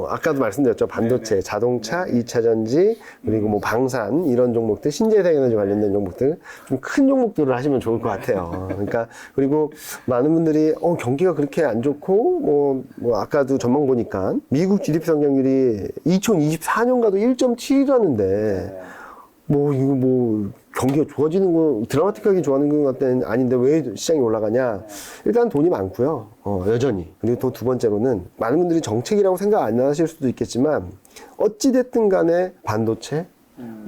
아까도 말씀드렸죠. 반도체, 자동차, 2차 전지, 그리고 뭐 방산 이런 종목들, 신재생에너지 관련된 종목들 좀 큰 종목들을 하시면 좋을 것 같아요. 그러니까 그리고 많은 분들이 경기가 그렇게 안 좋고 뭐 아까도 전망 보니까 미국 GDP 성장률이 2024년가도 1.7이라는데 이거 경기가 좋아지는 거, 드라마틱하게 좋아하는 것 같은 아닌데 왜 시장이 올라가냐? 일단 돈이 많고요. 여전히. 그리고 또 두 번째로는 많은 분들이 정책이라고 생각 안 하실 수도 있겠지만 어찌됐든 간에 반도체,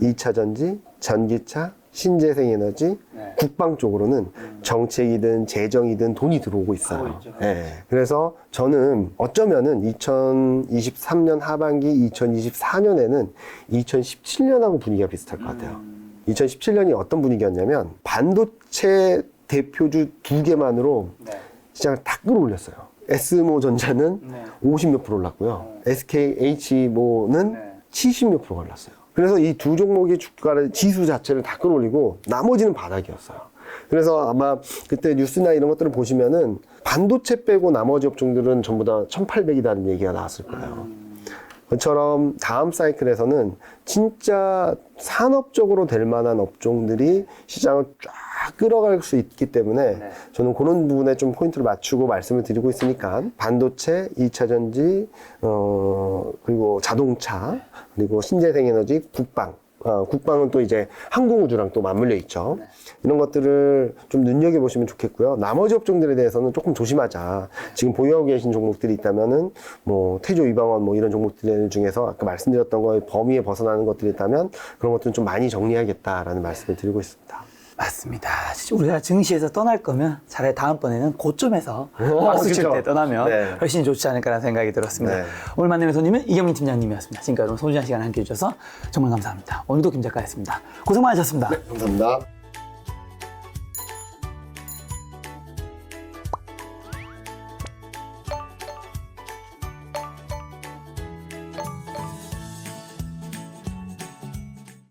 2차 전지, 전기차, 신재생에너지, 국방 쪽으로는 정책이든 재정이든 돈이 들어오고 있어요. 그래서 저는 어쩌면은 2023년 하반기, 2024년에는 2017년하고 분위기가 비슷할 것 같아요. 2017년이 어떤 분위기였냐면 반도체 대표주 두 개만으로 시장을 다 끌어올렸어요. S모 전자는 50몇 프로 올랐고요. SKH모는 70몇 프로 올랐어요. 그래서 이 두 종목의 주가를 지수 자체를 다 끌어올리고 나머지는 바닥이었어요. 그래서 아마 그때 뉴스나 이런 것들을 보시면은 반도체 빼고 나머지 업종들은 전부 다 1800이라는 얘기가 나왔을 거예요. 그처럼 다음 사이클에서는 진짜 산업적으로 될 만한 업종들이 시장을 쫙 끌어갈 수 있기 때문에 저는 그런 부분에 좀 포인트를 맞추고 말씀을 드리고 있으니까 반도체, 2차 전지, 그리고 자동차, 그리고 신재생에너지, 국방. 국방은 또 이제 항공우주랑 또 맞물려 있죠. 이런 것들을 좀 눈여겨보시면 좋겠고요. 나머지 업종들에 대해서는 조금 조심하자. 지금 보유하고 계신 종목들이 있다면은, 태조, 이방원 이런 종목들 중에서 아까 말씀드렸던 거의 범위에 벗어나는 것들이 있다면 그런 것들은 좀 많이 정리하겠다라는 말씀을 드리고 있습니다. 맞습니다. 우리가 증시에서 떠날 거면 차라리 다음번에는 고점에서 박수 칠 때 떠나면 훨씬 좋지 않을까라는 생각이 들었습니다. 오늘 만나는 손님은 이경민 팀장님이었습니다. 지금까지 오늘 소중한 시간 함께 해주셔서 정말 감사합니다. 오늘도 김 작가였습니다. 고생 많으셨습니다. 감사합니다.